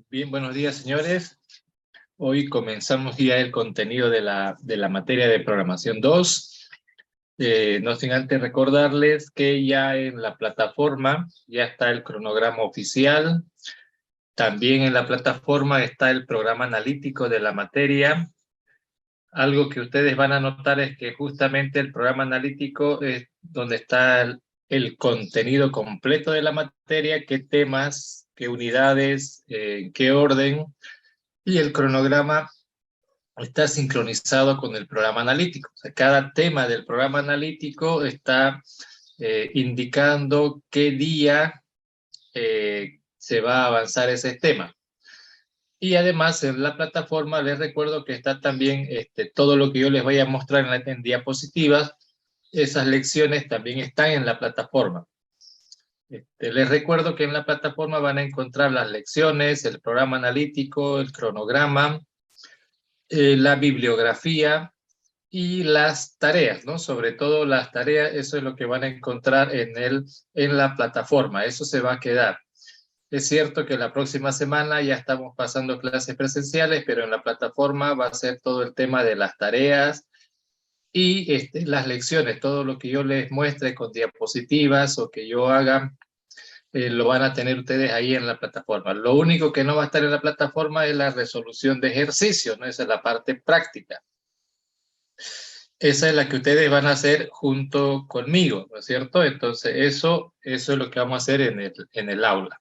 Bien, buenos días, señores. Hoy comenzamos ya el contenido de la materia de programación 2. No sin antes recordarles que ya en la plataforma ya está el cronograma oficial. También en la plataforma está el programa analítico de la materia. Algo que ustedes van a notar es que justamente el programa analítico es donde está el contenido completo de la materia, qué temas, qué unidades, en qué orden. Y el cronograma está sincronizado con el programa analítico. O sea, cada tema del programa analítico está indicando qué día se va a avanzar ese tema. Y además en la plataforma les recuerdo que está también todo lo que yo les voy a mostrar en diapositivas. Esas lecciones también están en la plataforma. Les recuerdo que en la plataforma van a encontrar las lecciones, el programa analítico, el cronograma, la bibliografía y las tareas, ¿no? Sobre todo las tareas, eso es lo que van a encontrar en la plataforma, eso se va a quedar. Es cierto que la próxima semana ya estamos pasando clases presenciales, pero en la plataforma va a ser todo el tema de las tareas y las lecciones, todo lo que yo les muestre con diapositivas o que yo haga, lo van a tener ustedes ahí en la plataforma. Lo único que no va a estar en la plataforma es la resolución de ejercicios, ¿no? Esa es la parte práctica. Esa es la que ustedes van a hacer junto conmigo, ¿no es cierto? Entonces, eso es lo que vamos a hacer en el aula.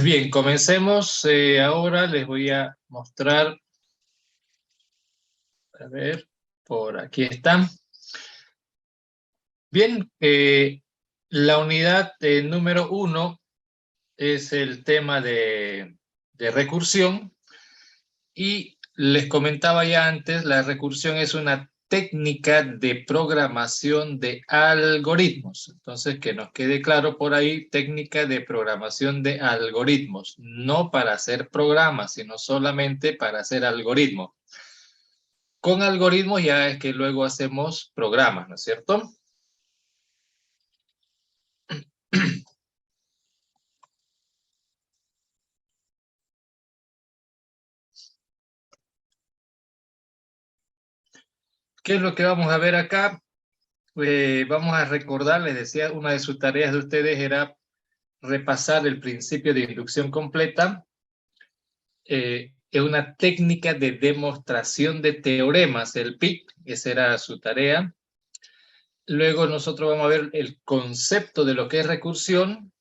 Bien, comencemos. Ahora les voy a mostrar, a ver, por aquí están. Bien, la unidad número 1 es el tema de recursión. Y les comentaba ya antes, la recursión es una técnica de programación de algoritmos. Entonces, que nos quede claro por ahí, técnica de programación de algoritmos, no para hacer programas, sino solamente para hacer algoritmos. Con algoritmos ya es que luego hacemos programas, ¿no es cierto? ¿Qué es lo que vamos a ver acá? Vamos a recordar, les decía, una de sus tareas de ustedes era repasar el principio de inducción completa. Es una técnica de demostración de teoremas, el PIC, esa era su tarea. Luego nosotros vamos a ver el concepto de lo que es recursión,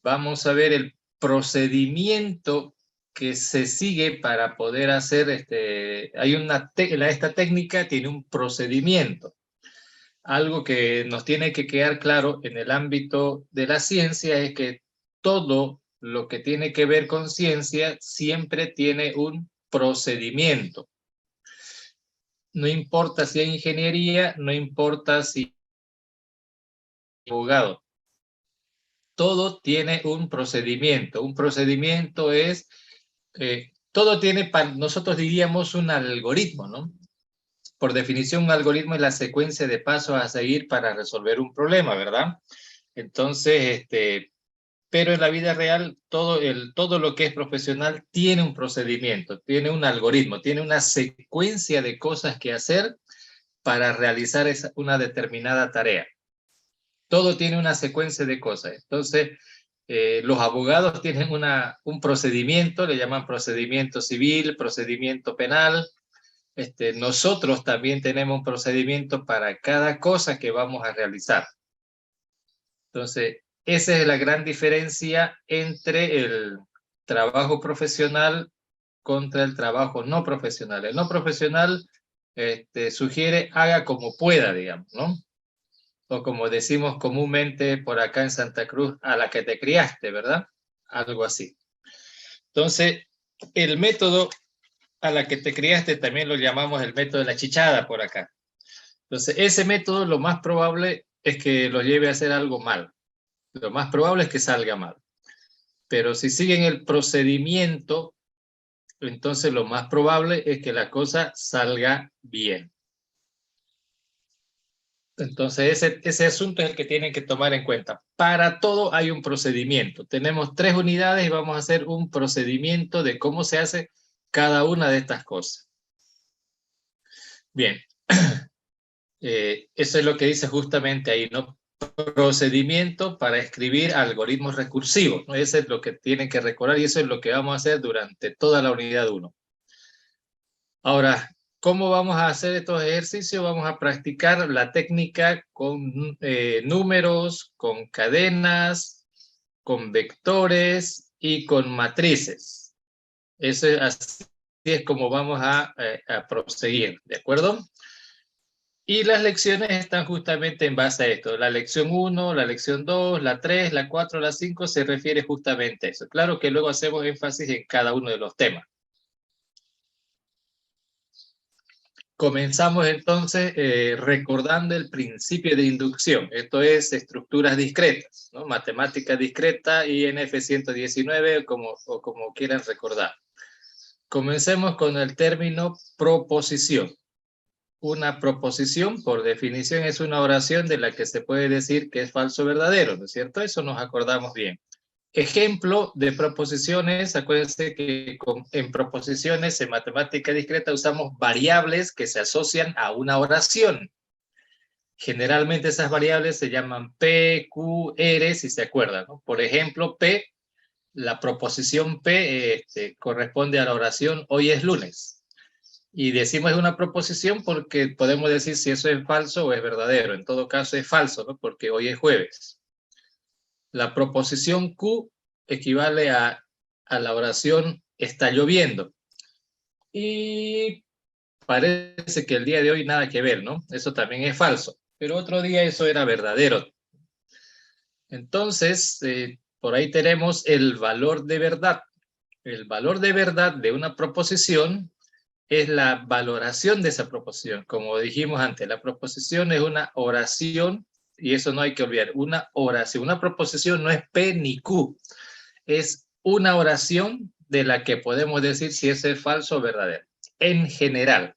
vamos a ver el procedimiento que se sigue para poder hacer, esta técnica tiene un procedimiento. Algo que nos tiene que quedar claro en el ámbito de la ciencia es que todo lo que tiene que ver con ciencia siempre tiene un procedimiento. No importa si es ingeniería, no importa si es abogado. Todo tiene un procedimiento. Un procedimiento es, todo tiene, nosotros diríamos un algoritmo, ¿no? Por definición, un algoritmo es la secuencia de pasos a seguir para resolver un problema, ¿verdad? Entonces, pero en la vida real todo lo que es profesional tiene un procedimiento, tiene un algoritmo, tiene una secuencia de cosas que hacer para realizar una determinada tarea. Todo tiene una secuencia de cosas. Entonces, los abogados tienen un procedimiento, le llaman procedimiento civil, procedimiento penal. Nosotros también tenemos un procedimiento para cada cosa que vamos a realizar. Entonces, esa es la gran diferencia entre el trabajo profesional contra el trabajo no profesional. El no profesional sugiere haga como pueda, digamos, ¿no? O como decimos comúnmente por acá en Santa Cruz, a la que te criaste, ¿verdad? Algo así. Entonces, el método a la que te criaste también lo llamamos el método de la chichada por acá. Entonces, ese método lo más probable es que lo lleve a hacer algo mal. Lo más probable es que salga mal. Pero si siguen el procedimiento, entonces lo más probable es que la cosa salga bien. Entonces, ese asunto es el que tienen que tomar en cuenta. Para todo hay un procedimiento. Tenemos 3 unidades y vamos a hacer un procedimiento de cómo se hace cada una de estas cosas. Bien, eso es lo que dice justamente ahí, ¿no? Procedimiento para escribir algoritmos recursivos, ¿no? Eso es lo que tienen que recordar y eso es lo que vamos a hacer durante toda la unidad 1. Ahora, ¿cómo vamos a hacer estos ejercicios? Vamos a practicar la técnica con números, con cadenas, con vectores y con matrices. Así es como vamos a proseguir, ¿de acuerdo? Y las lecciones están justamente en base a esto. La lección 1, la lección 2, la 3, la 4, la 5 se refiere justamente a eso. Claro que luego hacemos énfasis en cada uno de los temas. Comenzamos entonces recordando el principio de inducción. Esto es estructuras discretas, ¿no? Matemática discreta, INF 119 o como quieran recordar. Comencemos con el término proposición. Una proposición, por definición, es una oración de la que se puede decir que es falso o verdadero, ¿no es cierto? Eso nos acordamos bien. Ejemplo de proposiciones, acuérdense que en proposiciones en matemática discreta usamos variables que se asocian a una oración. Generalmente esas variables se llaman P, Q, R, si se acuerdan, ¿no? Por ejemplo, P, la proposición P corresponde a la oración hoy es lunes. Y decimos es una proposición porque podemos decir si eso es falso o es verdadero. En todo caso es falso, ¿no? Porque hoy es jueves. La proposición Q equivale a la oración está lloviendo. Y parece que el día de hoy nada que ver, ¿no? Eso también es falso. Pero otro día eso era verdadero. Entonces, por ahí tenemos el valor de verdad. El valor de verdad de una proposición es la valoración de esa proposición. Como dijimos antes, la proposición es una oración, y eso no hay que olvidar, una oración. Una proposición no es P ni Q, es una oración de la que podemos decir si es falso o verdadero, en general.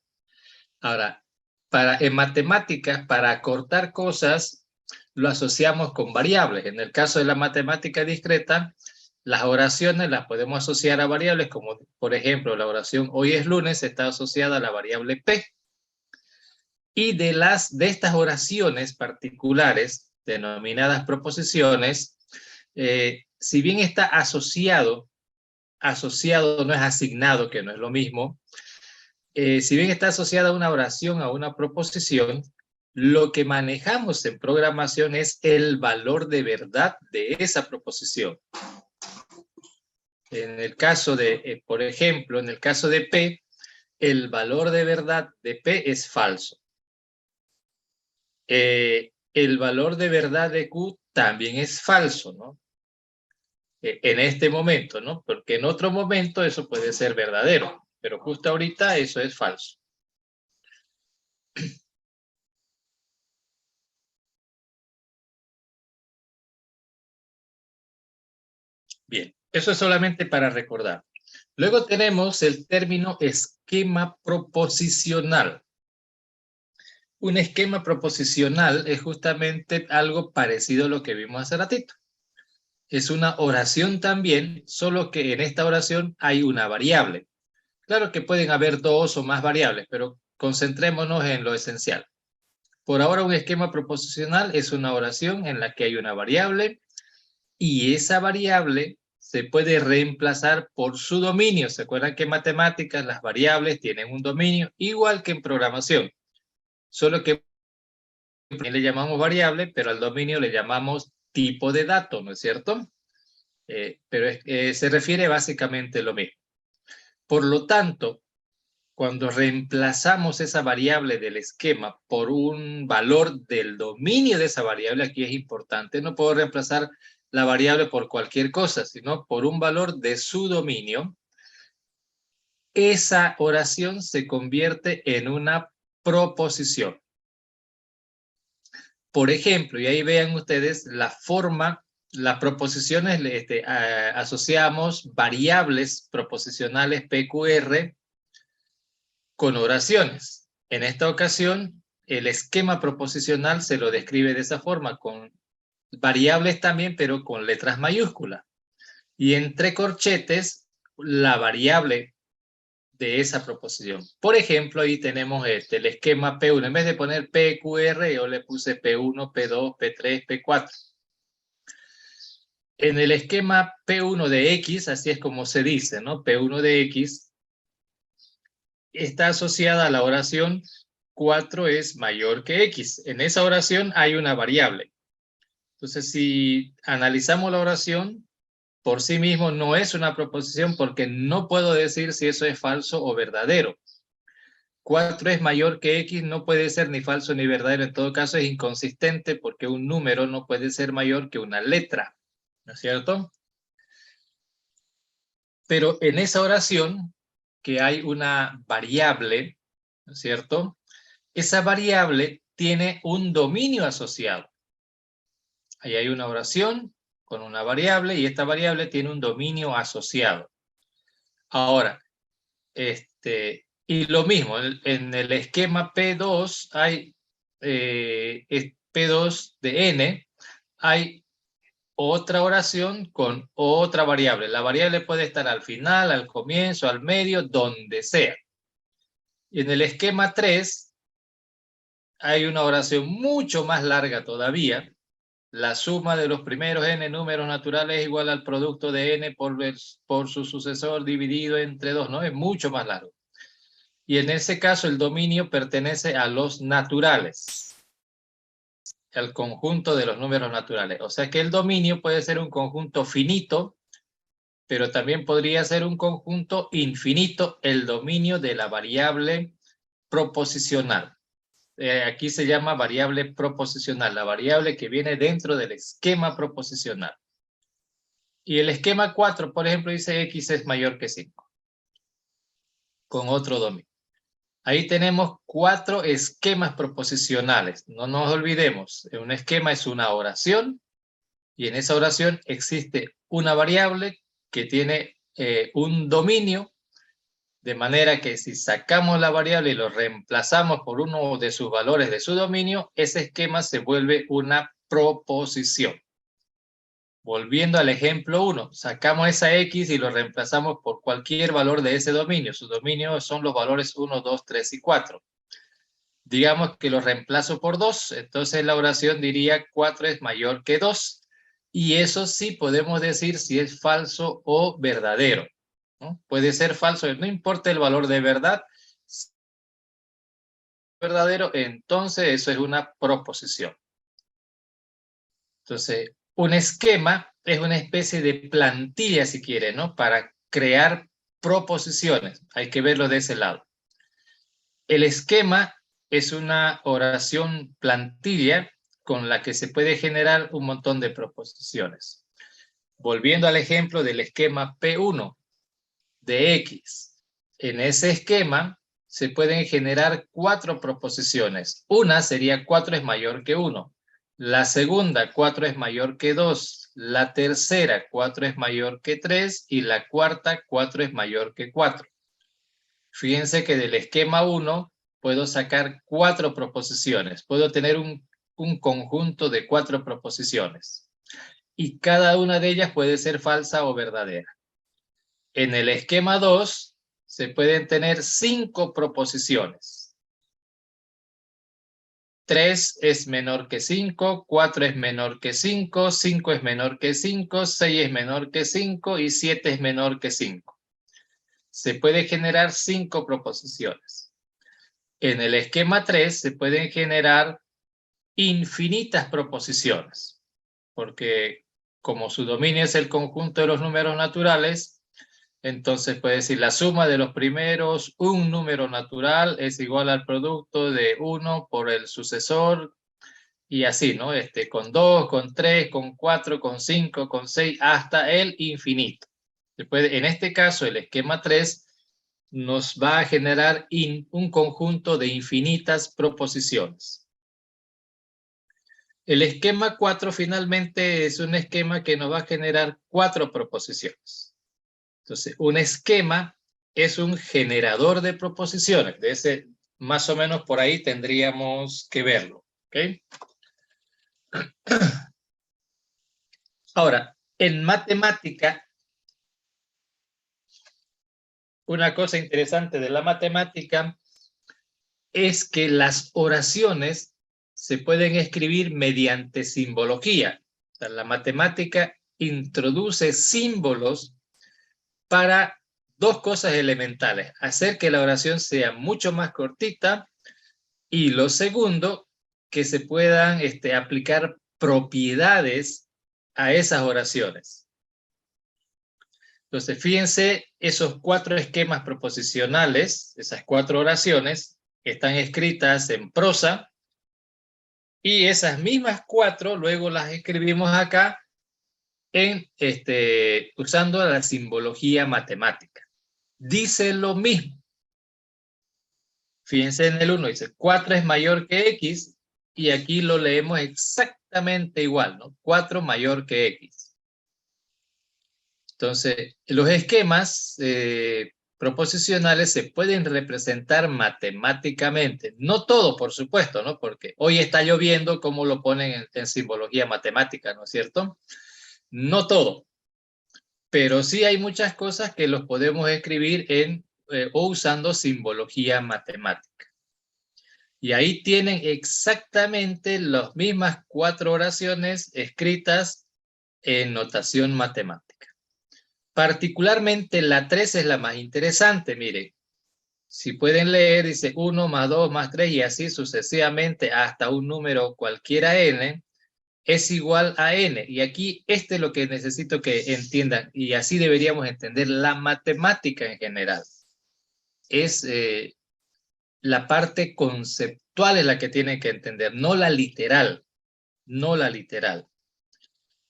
Ahora, en matemáticas, para acortar cosas, lo asociamos con variables. En el caso de la matemática discreta, las oraciones las podemos asociar a variables, como por ejemplo la oración hoy es lunes está asociada a la variable P. Y de estas oraciones particulares, denominadas proposiciones, si bien está asociado no es asignado, que no es lo mismo, si bien está asociada a una oración, a una proposición, lo que manejamos en programación es el valor de verdad de esa proposición. En el caso de, por ejemplo, en el caso de P, el valor de verdad de P es falso. El valor de verdad de Q también es falso, ¿no? En este momento, ¿no? Porque en otro momento eso puede ser verdadero, pero justo ahorita eso es falso. Bien, eso es solamente para recordar. Luego tenemos el término esquema proposicional. Un esquema proposicional es justamente algo parecido a lo que vimos hace ratito. Es una oración también, solo que en esta oración hay una variable. Claro que pueden haber 2 o más variables, pero concentrémonos en lo esencial. Por ahora, un esquema proposicional es una oración en la que hay una variable y esa variable se puede reemplazar por su dominio. ¿Se acuerdan que en matemáticas las variables tienen un dominio igual que en programación? Solo que le llamamos variable, pero al dominio le llamamos tipo de dato, ¿no es cierto? Pero se refiere básicamente a lo mismo. Por lo tanto, cuando reemplazamos esa variable del esquema por un valor del dominio de esa variable, aquí es importante, no puedo reemplazar la variable por cualquier cosa, sino por un valor de su dominio, esa oración se convierte en una proposición. Por ejemplo, y ahí vean ustedes la forma, las proposiciones, asociamos variables proposicionales PQR con oraciones. En esta ocasión, el esquema proposicional se lo describe de esa forma, con variables también, pero con letras mayúsculas. Y entre corchetes, la variable de esa proposición. Por ejemplo, ahí tenemos el esquema P1. En vez de poner PQR, yo le puse P1, P2, P3, P4. En el esquema P1 de X, así es como se dice, ¿no? P1 de X está asociada a la oración 4 es mayor que X. En esa oración hay una variable. Entonces, si analizamos la oración, por sí mismo no es una proposición porque no puedo decir si eso es falso o verdadero. 4 es mayor que X no puede ser ni falso ni verdadero. En todo caso es inconsistente porque un número no puede ser mayor que una letra. ¿No es cierto? Pero en esa oración que hay una variable, ¿no es cierto? Esa variable tiene un dominio asociado. Ahí hay una oración con una variable y esta variable tiene un dominio asociado. Ahora, y lo mismo, en el esquema P2 hay P2 de N, hay otra oración con otra variable. La variable puede estar al final, al comienzo, al medio, donde sea. Y en el esquema 3 hay una oración mucho más larga todavía. La suma de los primeros n números naturales es igual al producto de n por su sucesor dividido entre 2, ¿no? Es mucho más largo. Y en ese caso el dominio pertenece a los naturales, al conjunto de los números naturales. O sea que el dominio puede ser un conjunto finito, pero también podría ser un conjunto infinito, el dominio de la variable proposicional. Aquí se llama variable proposicional, la variable que viene dentro del esquema proposicional. Y el esquema 4, por ejemplo, dice x es mayor que 5, con otro dominio. Ahí tenemos 4 esquemas proposicionales. No nos olvidemos, un esquema es una oración y en esa oración existe una variable que tiene un dominio, de manera que si sacamos la variable y lo reemplazamos por uno de sus valores de su dominio, ese esquema se vuelve una proposición. Volviendo al ejemplo 1, sacamos esa x y lo reemplazamos por cualquier valor de ese dominio. Su dominio son los valores 1, 2, 3 y 4. Digamos que lo reemplazo por 2, entonces la oración diría 4 es mayor que 2. Y eso sí podemos decir si es falso o verdadero, ¿no? Puede ser falso, no importa el valor de verdad, si es verdadero, entonces eso es una proposición. Entonces, un esquema es una especie de plantilla, si quiere, ¿no? Para crear proposiciones. Hay que verlo de ese lado. El esquema es una oración plantilla con la que se puede generar un montón de proposiciones. Volviendo al ejemplo del esquema P1 de X. En ese esquema se pueden generar 4 proposiciones. Una sería 4 es mayor que 1. La segunda, 4 es mayor que 2. La tercera, 4 es mayor que 3. Y la cuarta, 4 es mayor que 4. Fíjense que del esquema 1 puedo sacar 4 proposiciones. Puedo tener un conjunto de 4 proposiciones. Y cada una de ellas puede ser falsa o verdadera. En el esquema 2 se pueden tener 5 proposiciones. 3 es menor que 5, 4 es menor que 5, 5 es menor que 5, 6 es menor que 5 y 7 es menor que 5. Se puede generar 5 proposiciones. En el esquema 3 se pueden generar infinitas proposiciones, porque como su dominio es el conjunto de los números naturales, entonces puede decir la suma de los primeros, un número natural es igual al producto de 1 por el sucesor, y así, ¿no? Con 2, con 3, con 4, con 5, con 6, hasta el infinito. Después, en este caso, el esquema 3 nos va a generar un conjunto de infinitas proposiciones. El esquema 4 finalmente es un esquema que nos va a generar 4 proposiciones. Entonces, un esquema es un generador de proposiciones. más o menos por ahí tendríamos que verlo. ¿Okay? Ahora, en matemática, una cosa interesante de la matemática es que las oraciones se pueden escribir mediante simbología. O sea, la matemática introduce símbolos para dos cosas elementales: hacer que la oración sea mucho más cortita, y lo segundo, que se puedan aplicar propiedades a esas oraciones. Entonces, fíjense, esos 4 esquemas proposicionales, esas 4 oraciones, están escritas en prosa, y esas mismas 4 luego las escribimos acá en, usando la simbología matemática. Dice lo mismo. Fíjense en el 1, dice 4 es mayor que X, y aquí lo leemos exactamente igual, ¿no? 4 mayor que X. Entonces, los esquemas proposicionales se pueden representar matemáticamente. No todo, por supuesto, ¿no? Porque hoy está lloviendo, como lo ponen en simbología matemática, ¿no es cierto? No todo. Pero sí hay muchas cosas que los podemos escribir o usando simbología matemática. Y ahí tienen exactamente las mismas 4 oraciones escritas en notación matemática. Particularmente la 3 es la más interesante, miren. Si pueden leer, dice 1 más 2 más 3 y así sucesivamente hasta un número cualquiera n es igual a n. Y aquí es lo que necesito que entiendan, y así deberíamos entender la matemática en general. Es la parte conceptual es la que tienen que entender, no la literal, no la literal.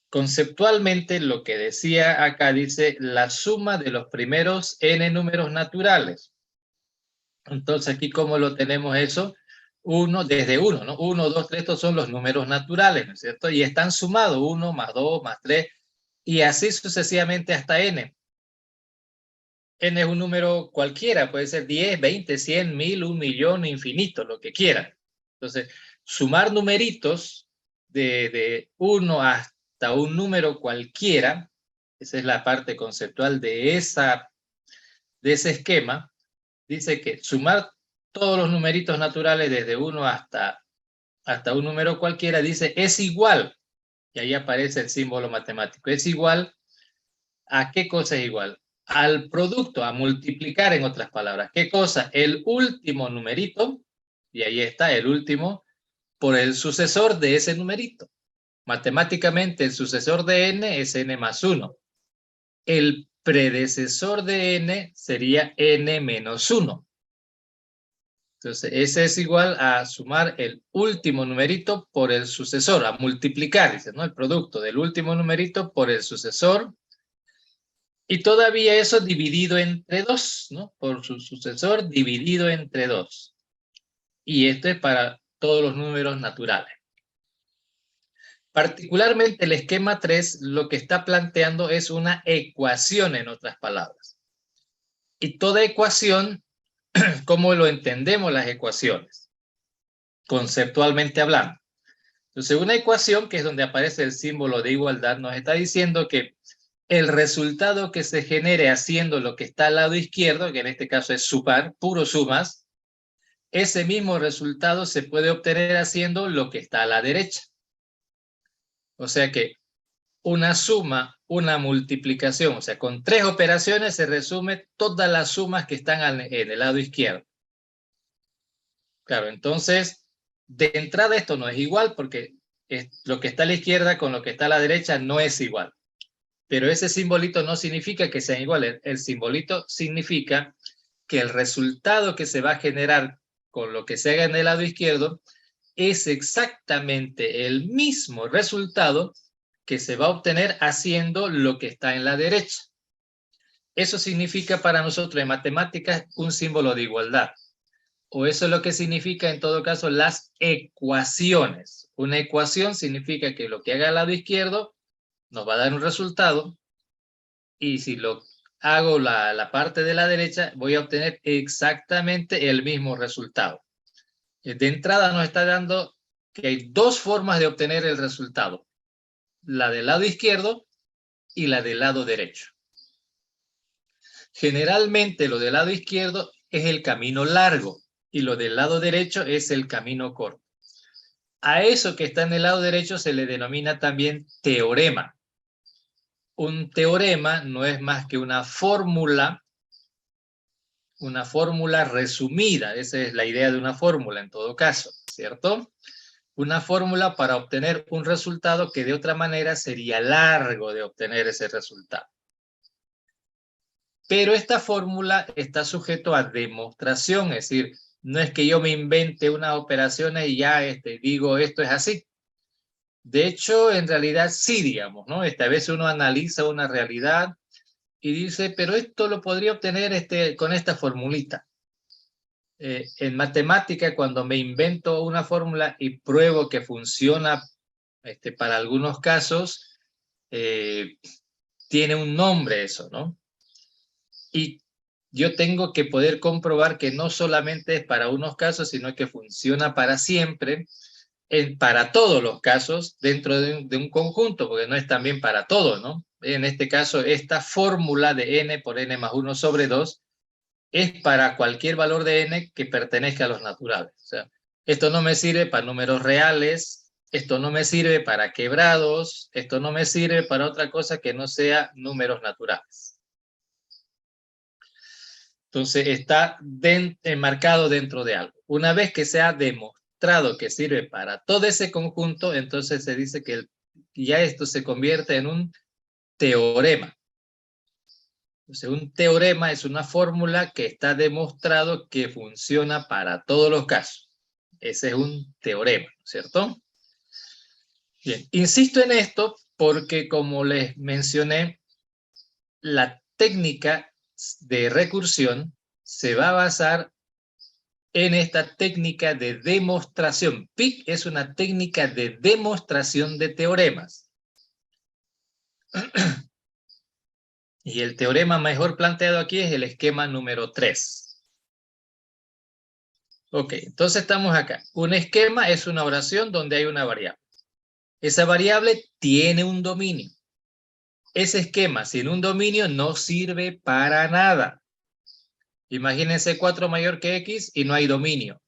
Conceptualmente, lo que decía acá, dice la suma de los primeros n números naturales. Entonces, aquí, ¿cómo lo tenemos eso? Desde 1, ¿no? 1, 2, 3, estos son los números naturales, ¿no es cierto? Y están sumados 1 más 2 más 3, y así sucesivamente hasta n. N es un número cualquiera, puede ser 10, 20, 100, 1000, 1.000.000, infinito, lo que quieran. Entonces, sumar numeritos de 1 hasta un número cualquiera, esa es la parte conceptual de ese esquema, dice que sumar todos los numeritos naturales desde 1 hasta un número cualquiera, dice, es igual, y ahí aparece el símbolo matemático, es igual ¿a qué cosa es igual? Al producto, a multiplicar, en otras palabras. ¿Qué cosa? El último numerito, y ahí está el último, por el sucesor de ese numerito. Matemáticamente, el sucesor de n es n más 1. El predecesor de n sería n menos 1. Entonces, ese es igual a sumar el último numerito por el sucesor, a multiplicar, dice, ¿no? El producto del último numerito por el sucesor. Y todavía eso dividido entre 2, ¿no? Por su sucesor dividido entre 2. Y esto es para todos los números naturales. Particularmente el esquema 3 lo que está planteando es una ecuación, en otras palabras. Y toda ecuación, ¿cómo lo entendemos las ecuaciones? Conceptualmente hablando. Entonces, una ecuación, que es donde aparece el símbolo de igualdad, nos está diciendo que el resultado que se genere haciendo lo que está al lado izquierdo, que en este caso es sumar, puro sumas, ese mismo resultado se puede obtener haciendo lo que está a la derecha. O sea que una suma, una multiplicación, o sea, con 3 operaciones se resume todas las sumas que están en el lado izquierdo. Claro, entonces, de entrada esto no es igual, porque lo que está a la izquierda con lo que está a la derecha no es igual. Pero ese simbolito no significa que sean iguales. El simbolito significa que el resultado que se va a generar con lo que se haga en el lado izquierdo es exactamente el mismo resultado que se va a obtener haciendo lo que está en la derecha. Eso significa para nosotros en matemáticas un símbolo de igualdad. O eso es lo que significa en todo caso las ecuaciones. Una ecuación significa que lo que haga al lado izquierdo nos va a dar un resultado, y si lo hago la parte de la derecha, voy a obtener exactamente el mismo resultado. De entrada nos está dando que hay dos formas de obtener el resultado. La del lado izquierdo y la del lado derecho. Generalmente lo del lado izquierdo es el camino largo y lo del lado derecho es el camino corto. A eso que está en el lado derecho se le denomina también teorema. Un teorema no es más que una fórmula resumida. Esa es la idea de una fórmula en todo caso, ¿cierto? Una fórmula para obtener un resultado que de otra manera sería largo de obtener ese resultado. Pero esta fórmula está sujeto a demostración, es decir, no es que yo me invente unas operaciones y ya digo esto es así. De hecho, en realidad sí, digamos, ¿no? Esta vez uno analiza una realidad y dice, pero esto lo podría obtener con esta formulita. En matemática, cuando me invento una fórmula y pruebo que funciona para algunos casos, tiene un nombre eso, ¿no? Y yo tengo que poder comprobar que no solamente es para unos casos, sino que funciona para siempre, para todos los casos, dentro de un conjunto, porque no es también para todo, ¿no? En este caso, esta fórmula de n por n más 1 sobre 2 es para cualquier valor de n que pertenezca a los naturales. O sea, esto no me sirve para números reales, esto no me sirve para quebrados, esto no me sirve para otra cosa que no sea números naturales. Entonces está enmarcado dentro de algo. Una vez que se ha demostrado que sirve para todo ese conjunto, entonces se dice que ya esto se convierte en un teorema. Entonces, un teorema es una fórmula que está demostrado que funciona para todos los casos. Ese es un teorema, ¿cierto? Bien, insisto en esto porque, como les mencioné, la técnica de recursión se va a basar en esta técnica de demostración. PIC es una técnica de demostración de teoremas. Y el teorema mejor planteado aquí es el esquema número 3. Ok, entonces estamos acá. Un esquema es una oración donde hay una variable. Esa variable tiene un dominio. Ese esquema sin un dominio no sirve para nada. Imagínense 4 mayor que X y no hay dominio.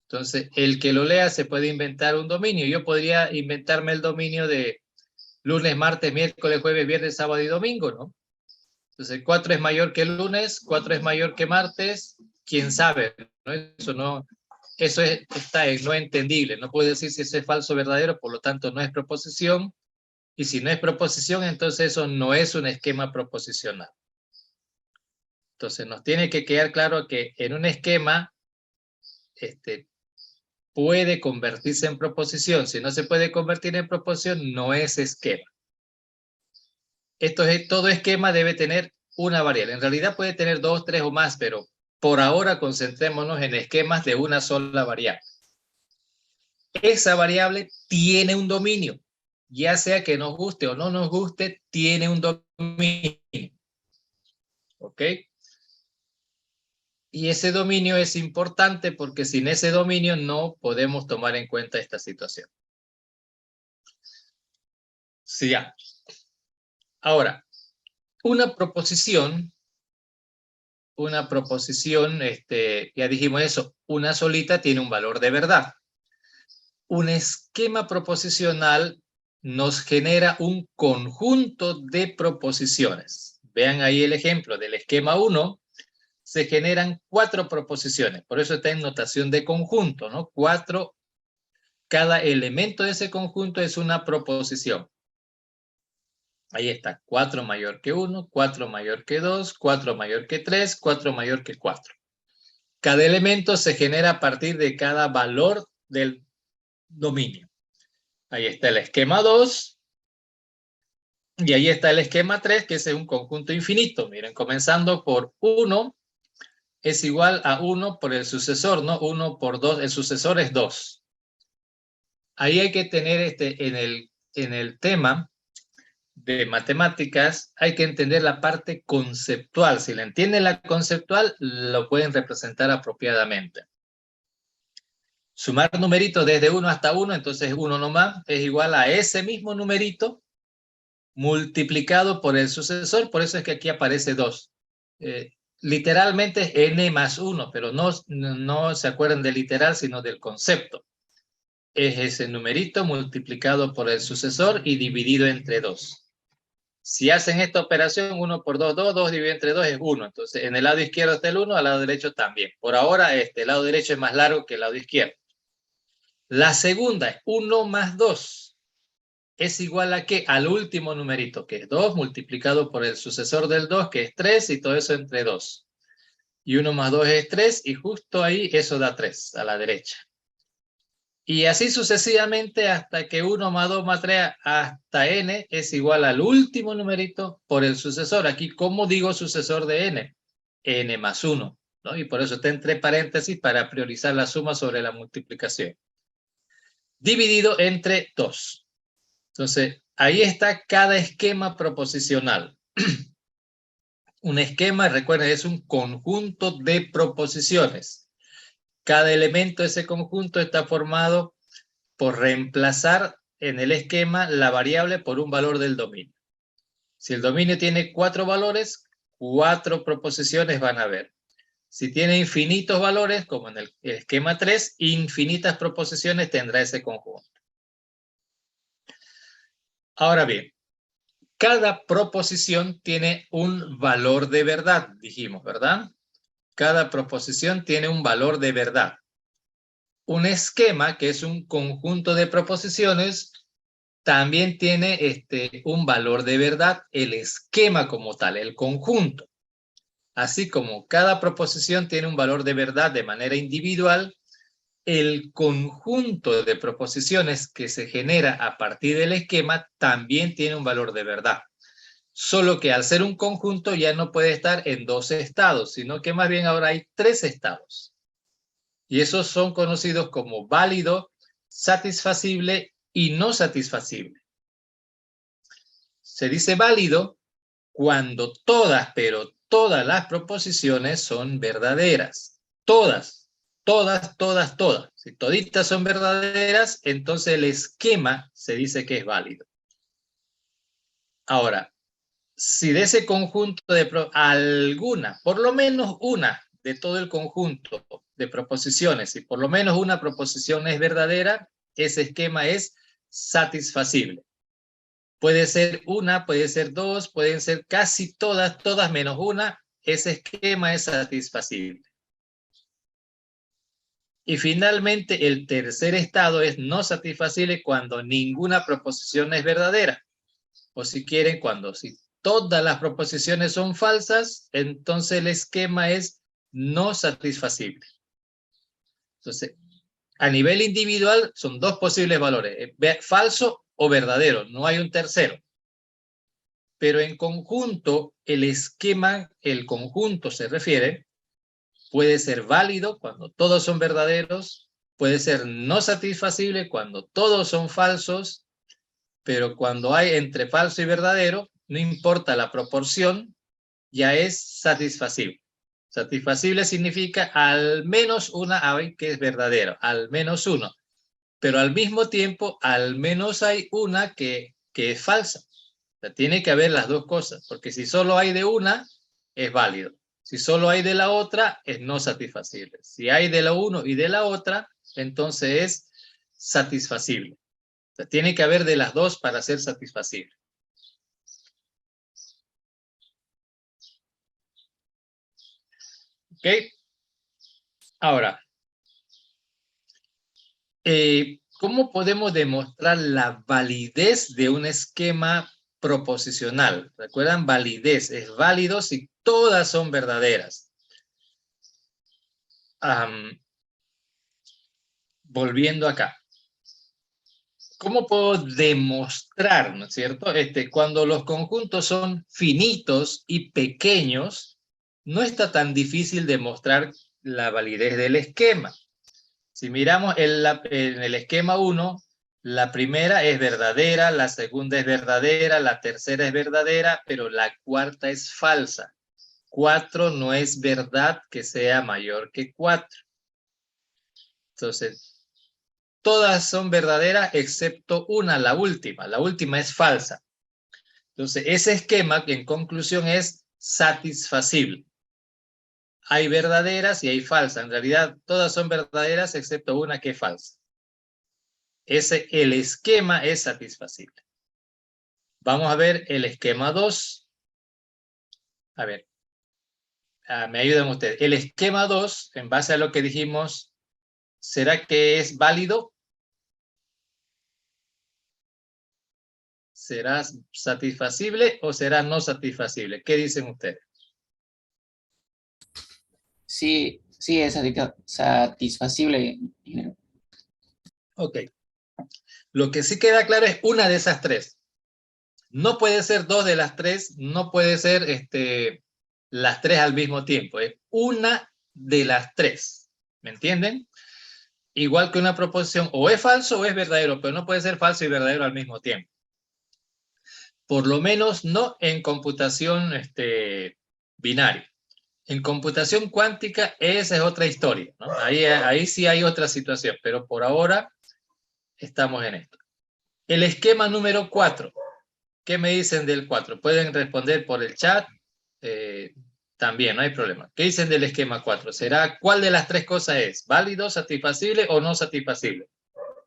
Entonces, el que lo lea se puede inventar un dominio. Yo podría inventarme el dominio de lunes, martes, miércoles, jueves, viernes, sábado y domingo, ¿no? Entonces, 4 es mayor que el lunes, 4 es mayor que martes, quién sabe, ¿no? Eso está no entendible. No puedo decir si eso es falso o verdadero, por lo tanto no es proposición. Y si no es proposición, entonces eso no es un esquema proposicional. Entonces nos tiene que quedar claro que en un esquema puede convertirse en proposición. Si no se puede convertir en proposición, no es esquema. Todo esquema debe tener una variable. En realidad puede tener 2, 3 o más, pero por ahora concentrémonos en esquemas de una sola variable. Esa variable tiene un dominio. Ya sea que nos guste o no nos guste, tiene un dominio. ¿Ok? Y ese dominio es importante porque sin ese dominio no podemos tomar en cuenta esta situación. Sigamos. Ahora, una proposición, ya dijimos eso, una solita tiene un valor de verdad. Un esquema proposicional nos genera un conjunto de proposiciones. Vean ahí el ejemplo del esquema 1. Se generan 4 proposiciones, por eso está en notación de conjunto, ¿no? 4, cada elemento de ese conjunto es una proposición. Ahí está, 4 mayor que 1, 4 mayor que 2, 4 mayor que 3, 4 mayor que 4. Cada elemento se genera a partir de cada valor del dominio. Ahí está el esquema 2, y ahí está el esquema 3, que es un conjunto infinito. Miren, comenzando por 1, es igual a 1 por el sucesor, ¿no? 1 por 2, el sucesor es 2. Ahí hay que tener en el tema de matemáticas, hay que entender la parte conceptual. Si la entienden la conceptual, lo pueden representar apropiadamente. Sumar numeritos desde 1 hasta 1, entonces 1 nomás, es igual a ese mismo numerito multiplicado por el sucesor, por eso es que aquí aparece 2. Literalmente es n más 1, pero no se acuerdan del literal, sino del concepto. Es ese numerito multiplicado por el sucesor y dividido entre 2. Si hacen esta operación, 1 por 2, 2, 2 dividido entre 2 es 1. Entonces, en el lado izquierdo está el 1, al lado derecho también. Por ahora, el lado derecho es más largo que el lado izquierdo. La segunda es 1 más 2. Es igual a ¿qué? Al último numerito, que es 2, multiplicado por el sucesor del 2, que es 3, y todo eso entre 2. Y 1 más 2 es 3, y justo ahí eso da 3, a la derecha. Y así sucesivamente hasta que 1 más 2 más 3 hasta n es igual al último numerito por el sucesor. Aquí, ¿cómo digo sucesor de n? N más 1, ¿no? Y por eso está entre paréntesis para priorizar la suma sobre la multiplicación. Dividido entre 2. Entonces, ahí está cada esquema proposicional. Un esquema, recuerden, es un conjunto de proposiciones. Cada elemento de ese conjunto está formado por reemplazar en el esquema la variable por un valor del dominio. Si el dominio tiene 4 valores, 4 proposiciones van a haber. Si tiene infinitos valores, como en el esquema 3, infinitas proposiciones tendrá ese conjunto. Ahora bien, cada proposición tiene un valor de verdad, dijimos, ¿verdad? Cada proposición tiene un valor de verdad. Un esquema, que es un conjunto de proposiciones, también tiene un valor de verdad, el esquema como tal, el conjunto. Así como cada proposición tiene un valor de verdad de manera individual, el conjunto de proposiciones que se genera a partir del esquema también tiene un valor de verdad. Solo que al ser un conjunto ya no puede estar en 2 estados, sino que más bien ahora hay 3 estados. Y esos son conocidos como válido, satisfacible y no satisfacible. Se dice válido cuando todas, pero todas las proposiciones son verdaderas. Todas, todas, todas, todas. Si toditas son verdaderas, entonces el esquema se dice que es válido. Ahora, si de ese conjunto de alguna, por lo menos una de todo el conjunto de proposiciones, y por lo menos una proposición es verdadera, ese esquema es satisfacible. Puede ser una, puede ser dos, pueden ser casi todas, todas menos una, ese esquema es satisfacible. Y finalmente, el tercer estado es no satisfacible cuando ninguna proposición es verdadera. O si quieren, si todas las proposiciones son falsas, entonces el esquema es no satisfacible. Entonces, a nivel individual son 2 posibles valores, falso o verdadero, no hay un tercero. Pero en conjunto, el esquema, el conjunto se refiere, puede ser válido cuando todos son verdaderos, puede ser no satisfacible cuando todos son falsos, pero cuando hay entre falso y verdadero, no importa la proporción, ya es satisfacible. Satisfacible significa al menos una hay que es verdadero, al menos uno. Pero al mismo tiempo, al menos hay una que es falsa. O sea, tiene que haber las dos cosas, porque si solo hay de una, es válido. Si solo hay de la otra, es no satisfacible. Si hay de la uno y de la otra, entonces es satisfacible. O sea, tiene que haber de las dos para ser satisfacible. ¿Ok? Ahora, ¿cómo podemos demostrar la validez de un esquema proposicional? ¿Recuerdan? Validez. Es válido si todas son verdaderas. Volviendo acá. ¿Cómo puedo demostrar, no es cierto? Cuando los conjuntos son finitos y pequeños, no está tan difícil demostrar la validez del esquema. Si miramos en el esquema 1, La primera es verdadera, la segunda es verdadera, la tercera es verdadera, pero la cuarta es falsa. 4 no es verdad que sea mayor que 4. Entonces, todas son verdaderas excepto una, la última. La última es falsa. Entonces, ese esquema, en conclusión, es satisfacible. Hay verdaderas y hay falsas. En realidad, todas son verdaderas excepto una que es falsa. El esquema es satisfacible. Vamos a ver el esquema 2. A ver, me ayudan ustedes. El esquema 2, en base a lo que dijimos, ¿será que es válido? ¿Será satisfacible o será no satisfacible? ¿Qué dicen ustedes? Sí, sí, es satisfacible. Ok. Lo que sí queda claro es una de esas tres. No puede ser dos de las tres, no puede ser las tres al mismo tiempo. Es una de las tres. ¿Me entienden? Igual que una proposición, o es falso o es verdadero, pero no puede ser falso y verdadero al mismo tiempo. Por lo menos no en computación binaria. En computación cuántica esa es otra historia, ¿no? Ahí sí hay otra situación, pero por ahora estamos en esto. El esquema número 4. ¿Qué me dicen del 4? Pueden responder por el chat. También, no hay problema. ¿Qué dicen del esquema 4? ¿Será cuál de las tres cosas es? ¿Válido, satisfacible o no satisfacible?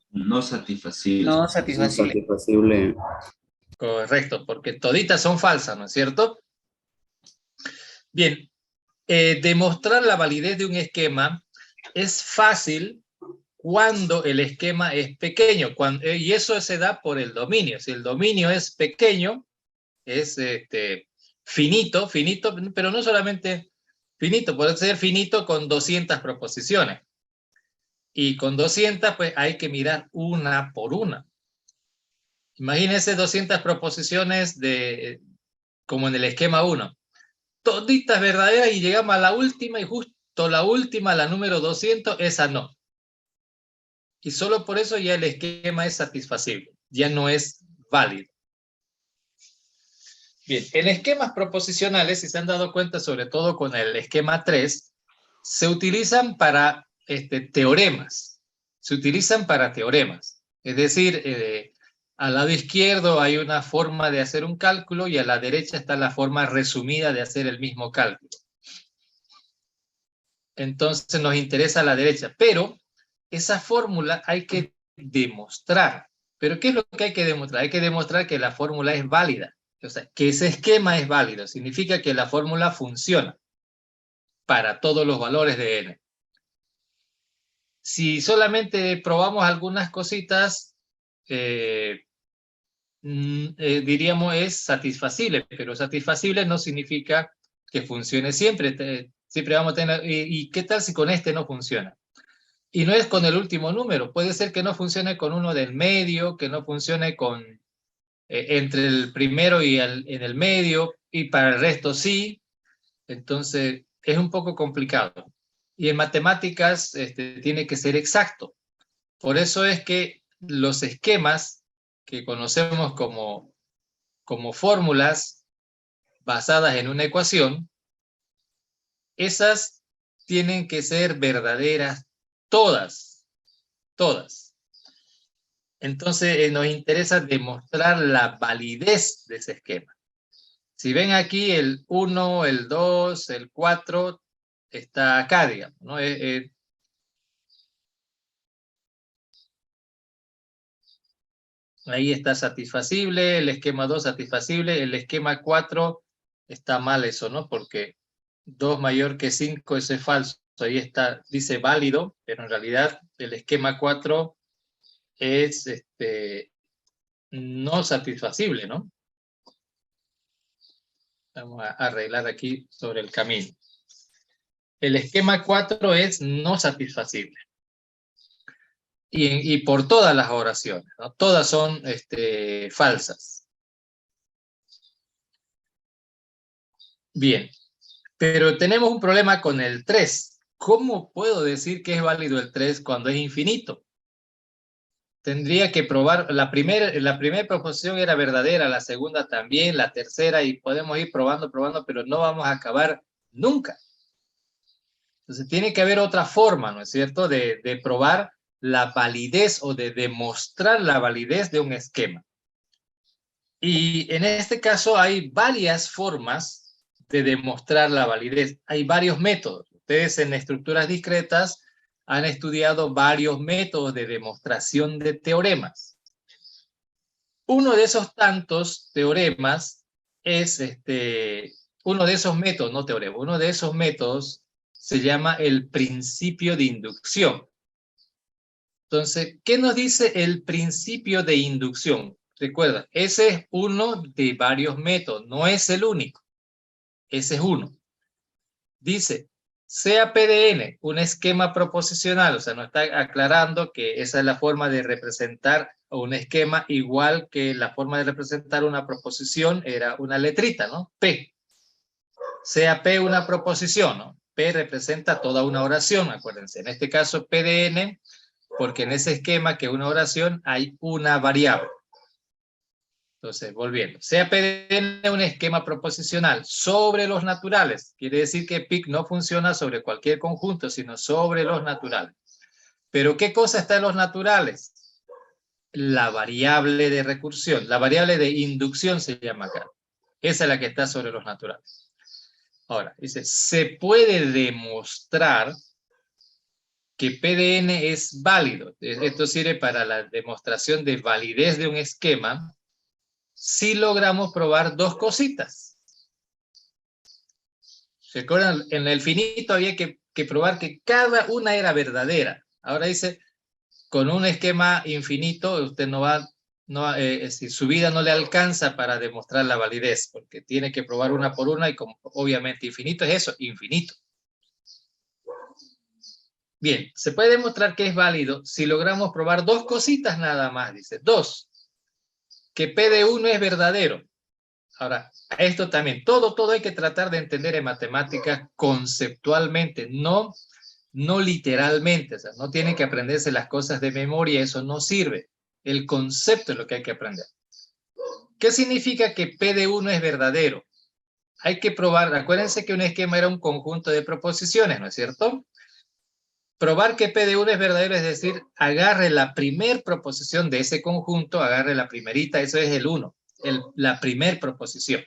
No satisfacible. No No satisfacible. satisfacible. Correcto, porque toditas son falsas, ¿no es cierto? Bien, demostrar la validez de un esquema es fácil cuando el esquema es pequeño, y eso se da por el dominio. Si el dominio es pequeño, es finito, pero no solamente finito, puede ser finito con 200 proposiciones. Y con 200, pues hay que mirar una por una. Imagínense 200 proposiciones como en el esquema 1. Toditas verdaderas y llegamos a la última y justo la última, la número 200, esa no. Y solo por eso ya el esquema es satisfacible, ya no es válido. Bien, en esquemas proposicionales, si se han dado cuenta, sobre todo con el esquema 3, se utilizan para teoremas. Se utilizan para teoremas. Es decir, al lado izquierdo hay una forma de hacer un cálculo y a la derecha está la forma resumida de hacer el mismo cálculo. Entonces nos interesa la derecha, pero esa fórmula hay que demostrar. ¿Pero qué es lo que hay que demostrar? Hay que demostrar que la fórmula es válida. O sea, que ese esquema es válido. Significa que la fórmula funciona para todos los valores de n. Si solamente probamos algunas cositas, diríamos es satisfacible, pero satisfacible no significa que funcione siempre. Siempre vamos a tener, ¿y qué tal si con este no funciona? Y no es con el último número, puede ser que no funcione con uno del medio, que no funcione entre el primero y en el medio, y para el resto sí. Entonces es un poco complicado. Y en matemáticas tiene que ser exacto. Por eso es que los esquemas que conocemos como fórmulas basadas en una ecuación, esas tienen que ser verdaderas todas, todas. Entonces nos interesa demostrar la validez de ese esquema. Si ven aquí el 1, el 2, el 4, está acá, digamos, ¿no? Ahí está satisfacible, el esquema 2 satisfacible, el esquema 4 está mal eso, ¿no? Porque 2 mayor que 5, eso es falso. Ahí está, dice válido, pero en realidad el esquema 4 es no satisfacible, ¿no? Vamos a arreglar aquí sobre el camino. El esquema 4 es no satisfacible. Y por todas las oraciones, ¿no? Todas son falsas. Bien, pero tenemos un problema con el 3. ¿Cómo puedo decir que es válido el 3 cuando es infinito? tendría que probar, la primera proposición era verdadera, la segunda también, la tercera, y podemos ir probando, pero no vamos a acabar nunca. Entonces tiene que haber otra forma, ¿no es cierto?, de probar la validez o de demostrar la validez de un esquema. Y en este caso hay varias formas de demostrar la validez. Hay varios métodos. Ustedes en estructuras discretas han estudiado varios métodos de demostración de teoremas. Uno de esos tantos teoremas es uno de esos métodos, no teorema, uno de esos métodos se llama el principio de inducción. Entonces, ¿qué nos dice el principio de inducción? Recuerda, ese es uno de varios métodos, no es el único. Ese es uno. Dice, sea PDN un esquema proposicional, o sea, nos está aclarando que esa es la forma de representar un esquema, igual que la forma de representar una proposición era una letrita, ¿no? P. Sea P una proposición, ¿no? P representa toda una oración, acuérdense. En este caso, PDN, porque en ese esquema que es una oración hay una variable. Entonces, volviendo, sea PDN un esquema proposicional sobre los naturales. Quiere decir que PIC no funciona sobre cualquier conjunto, sino sobre los naturales. ¿Pero qué cosa está en los naturales? La variable de recursión, la variable de inducción se llama acá. Esa es la que está sobre los naturales. Ahora, dice, se puede demostrar que PDN es válido. Esto sirve para la demostración de validez de un esquema si logramos probar dos cositas. ¿Se acuerdan? En el finito había que probar que cada una era verdadera. Ahora dice, con un esquema infinito, usted si su vida no le alcanza para demostrar la validez, porque tiene que probar una por una, y como obviamente infinito es eso, infinito. Bien, se puede demostrar que es válido si logramos probar dos cositas nada más, dice, dos. Que P de 1 es verdadero. Ahora, esto también, todo hay que tratar de entender en matemáticas conceptualmente, no literalmente. O sea, no tienen que aprenderse las cosas de memoria, eso no sirve. El concepto es lo que hay que aprender. ¿Qué significa que P de 1 es verdadero? Hay que probar, acuérdense que un esquema era un conjunto de proposiciones, ¿no es cierto? Probar que P de 1 es verdadero, es decir, agarre la primer proposición de ese conjunto, agarre la primerita, eso es el 1, la primer proposición.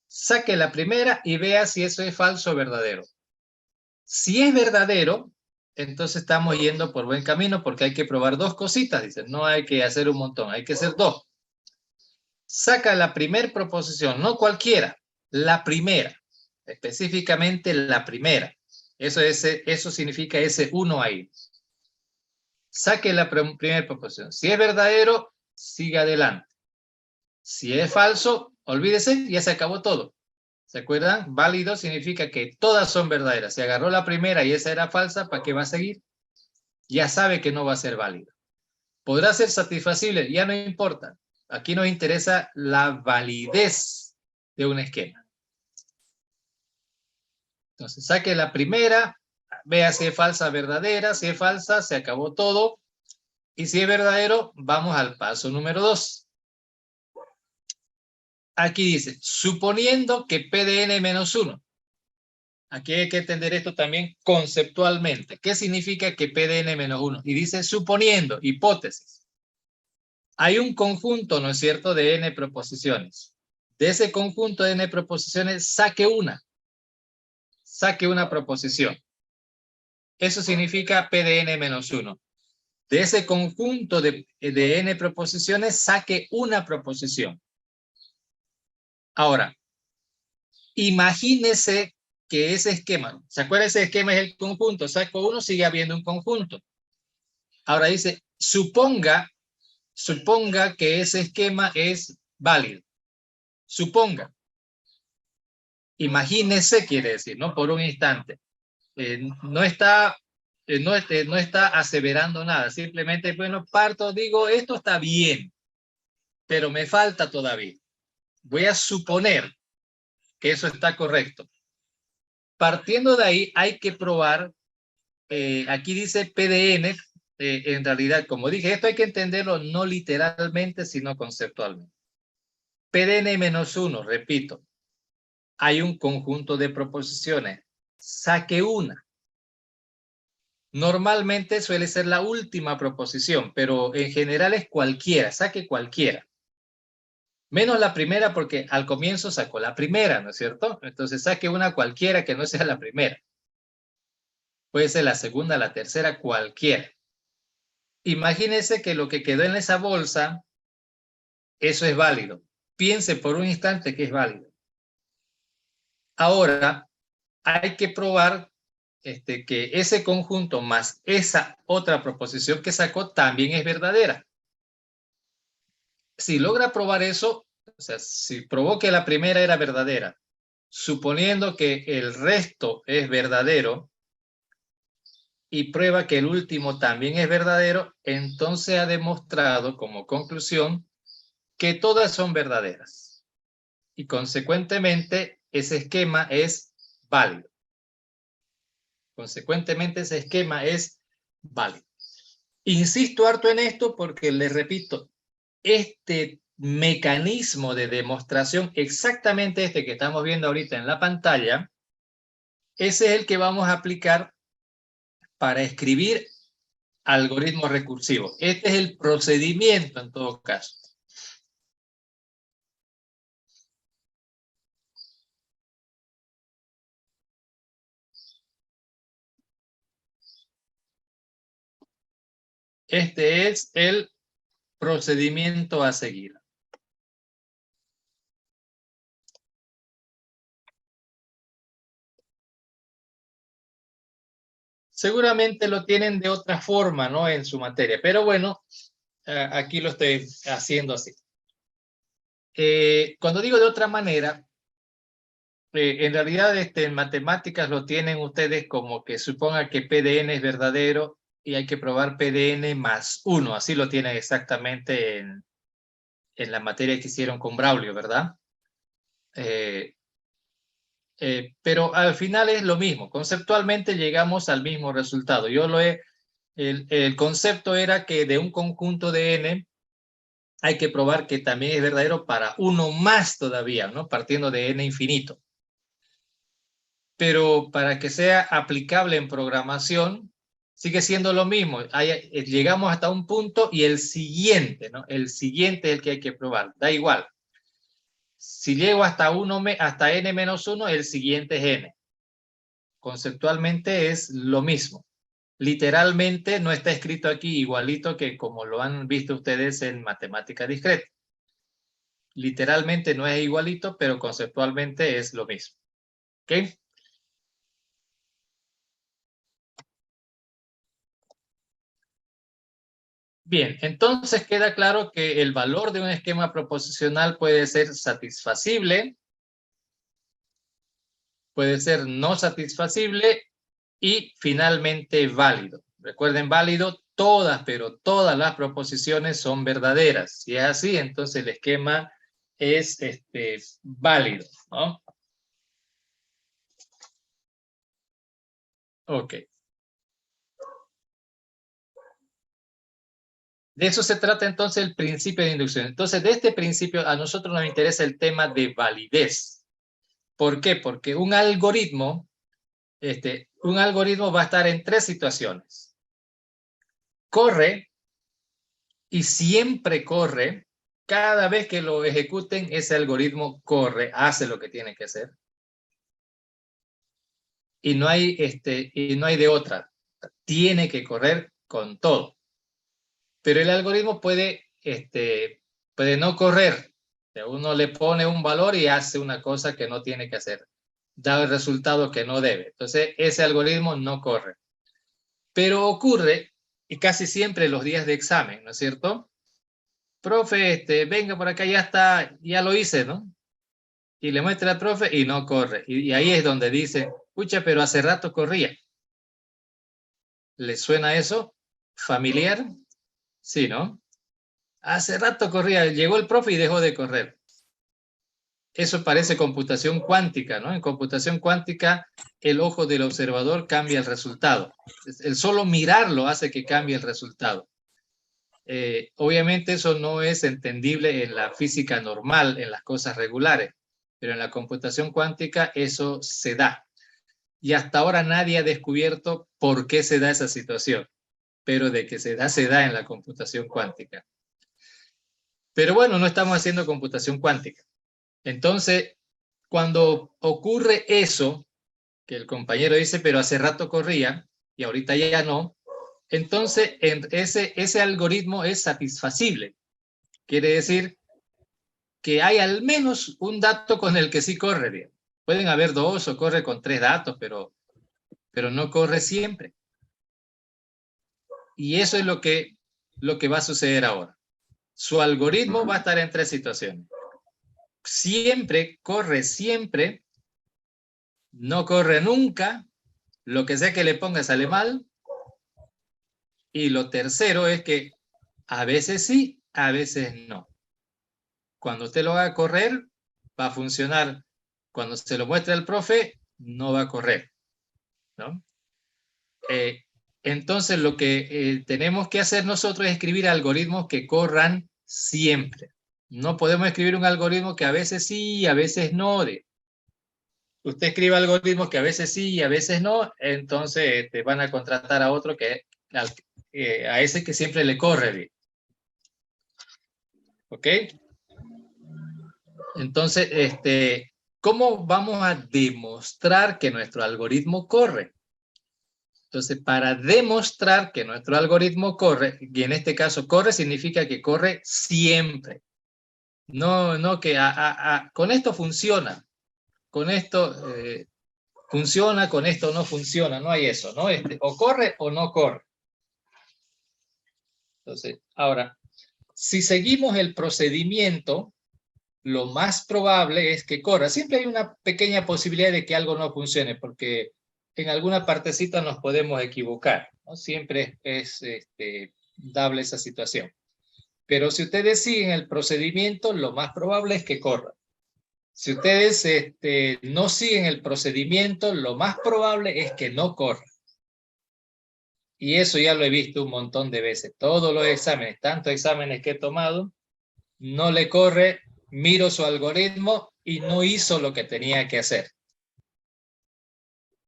Saque la primera y vea si eso es falso o verdadero. Si es verdadero, entonces estamos yendo por buen camino, porque hay que probar dos cositas, dicen, no hay que hacer un montón, hay que hacer dos. Saca la primera proposición, no cualquiera, la primera, específicamente la primera. Eso significa ese 1 ahí. Saque la primera proposición. Si es verdadero, siga adelante. Si es falso, olvídese, ya se acabó todo. ¿Se acuerdan? Válido significa que todas son verdaderas. Si agarró la primera y esa era falsa, ¿para qué va a seguir? Ya sabe que no va a ser válido. ¿Podrá ser satisfacible? Ya no importa. Aquí nos interesa la validez de un esquema. Entonces, saque la primera, vea si es falsa, verdadera. Si es falsa, se acabó todo. Y si es verdadero, vamos al paso número 2. Aquí dice, suponiendo que P de n-1. Aquí hay que entender esto también conceptualmente. ¿Qué significa que P de n-1? Y dice suponiendo, hipótesis. Hay un conjunto, ¿no es cierto?, de n proposiciones. De ese conjunto de n proposiciones, saque una. Saque una proposición. Eso significa P de n-1. De ese conjunto de n proposiciones, saque una proposición. Ahora, imagínese que ese esquema, ¿se acuerda? Ese esquema es el conjunto, saco uno, sigue habiendo un conjunto. Ahora dice, suponga que ese esquema es válido. Suponga. Imagínese, quiere decir, ¿no? Por un instante. No está aseverando nada, simplemente, bueno, digo, esto está bien, pero me falta todavía. Voy a suponer que eso está correcto. Partiendo de ahí, hay que probar, aquí dice P de n, en realidad, como dije, esto hay que entenderlo no literalmente, sino conceptualmente. PDN-1, repito, hay un conjunto de proposiciones. Saque una. Normalmente suele ser la última proposición, pero en general es cualquiera, saque cualquiera. Menos la primera porque al comienzo sacó la primera, ¿no es cierto? Entonces saque una cualquiera que no sea la primera. Puede ser la segunda, la tercera, cualquiera. Imagínese que lo que quedó en esa bolsa, eso es válido. Piense por un instante que es válido. Ahora, hay que probar que ese conjunto más esa otra proposición que sacó también es verdadera. Si logra probar eso, o sea, si probó que la primera era verdadera, suponiendo que el resto es verdadero, y prueba que el último también es verdadero, entonces ha demostrado como conclusión que todas son verdaderas. Y consecuentemente ese esquema es válido. Consecuentemente ese esquema es válido. Insisto harto en esto porque les repito, este mecanismo de demostración, exactamente este que estamos viendo ahorita en la pantalla, ese es el que vamos a aplicar para escribir algoritmos recursivos. Este es el procedimiento en todo caso. Este es el procedimiento a seguir. Seguramente lo tienen de otra forma, ¿no? En su materia, pero bueno, aquí lo estoy haciendo así. Cuando digo de otra manera, en realidad en matemáticas lo tienen ustedes como que suponga que PDN es verdadero y hay que probar PDN más 1. Así lo tienen exactamente en la materia que hicieron con Braulio, ¿verdad? Pero al final es lo mismo. Conceptualmente llegamos al mismo resultado. El concepto era que de un conjunto de n hay que probar que también es verdadero para uno más todavía, ¿no? Partiendo de n infinito. Pero para que sea aplicable en programación, sigue siendo lo mismo. Llegamos hasta un punto y el siguiente, ¿no? El siguiente es el que hay que probar. Da igual. Si llego hasta n-1, el siguiente es n. Conceptualmente es lo mismo. Literalmente no está escrito aquí igualito que como lo han visto ustedes en matemática discreta. Literalmente no es igualito, pero conceptualmente es lo mismo. ¿Ok? Bien, entonces queda claro que el valor de un esquema proposicional puede ser satisfacible, puede ser no satisfacible y finalmente válido. Recuerden, válido, pero todas las proposiciones son verdaderas. Si es así, entonces el esquema es válido, ¿no? Ok. De eso se trata entonces el principio de inducción. Entonces, de este principio a nosotros nos interesa el tema de validez. ¿Por qué? Porque un algoritmo va a estar en tres situaciones. Corre y siempre corre. Cada vez que lo ejecuten, ese algoritmo corre, hace lo que tiene que hacer. Y no hay de otra. Tiene que correr con todo. Pero el algoritmo puede no correr. Uno le pone un valor y hace una cosa que no tiene que hacer. Da el resultado que no debe. Entonces, ese algoritmo no corre. Pero ocurre, y casi siempre los días de examen, ¿no es cierto? Profe, venga por acá, ya está, ya lo hice, ¿no? Y le muestra al profe y no corre. Y ahí es donde dice, pucha, pero hace rato corría. ¿Le suena eso? ¿Familiar? Sí, ¿no? Hace rato corría, llegó el profe y dejó de correr. eso parece computación cuántica, ¿no? En computación cuántica, el ojo del observador cambia el resultado. El solo mirarlo hace que cambie el resultado. Obviamente eso no es entendible en la física normal, en las cosas regulares, pero en la computación cuántica eso se da. Y hasta ahora nadie ha descubierto por qué se da esa situación, pero de que se da en la computación cuántica. Pero bueno, no estamos haciendo computación cuántica. Entonces, cuando ocurre eso, que el compañero dice, pero hace rato corría y ahorita ya no, entonces ese algoritmo es satisfacible. Quiere decir que hay al menos un dato con el que sí corre bien. Pueden haber dos o corre con 3 datos, pero no corre siempre. Y eso es lo que va a suceder ahora. Su algoritmo va a estar en 3 situaciones. Siempre, corre siempre, no corre nunca, lo que sea que le ponga sale mal. Y lo tercero es que a veces sí, a veces no. Cuando usted lo haga correr, va a funcionar. Cuando se lo muestre al profe, no va a correr, ¿no? Entonces lo que tenemos que hacer nosotros es escribir algoritmos que corran siempre. No podemos escribir un algoritmo que a veces sí y a veces no. Usted escribe algoritmos que a veces sí y a veces no, entonces te van a contratar a otro a ese que siempre le corre bien. ¿Ok? Entonces, ¿cómo vamos a demostrar que nuestro algoritmo corre? Entonces, para demostrar que nuestro algoritmo corre, y en este caso corre significa que corre siempre. No que con esto funciona, con esto funciona, con esto no funciona, no hay eso, ¿no? O corre o no corre. Entonces, ahora, si seguimos el procedimiento, lo más probable es que corra. Siempre hay una pequeña posibilidad de que algo no funcione, porque en alguna partecita nos podemos equivocar, ¿no? Siempre es dable esa situación. Pero si ustedes siguen el procedimiento, lo más probable es que corra. Si ustedes no siguen el procedimiento, lo más probable es que no corra. Y eso ya lo he visto un montón de veces. Todos los exámenes, tantos exámenes que he tomado, no le corre, miro su algoritmo y no hizo lo que tenía que hacer.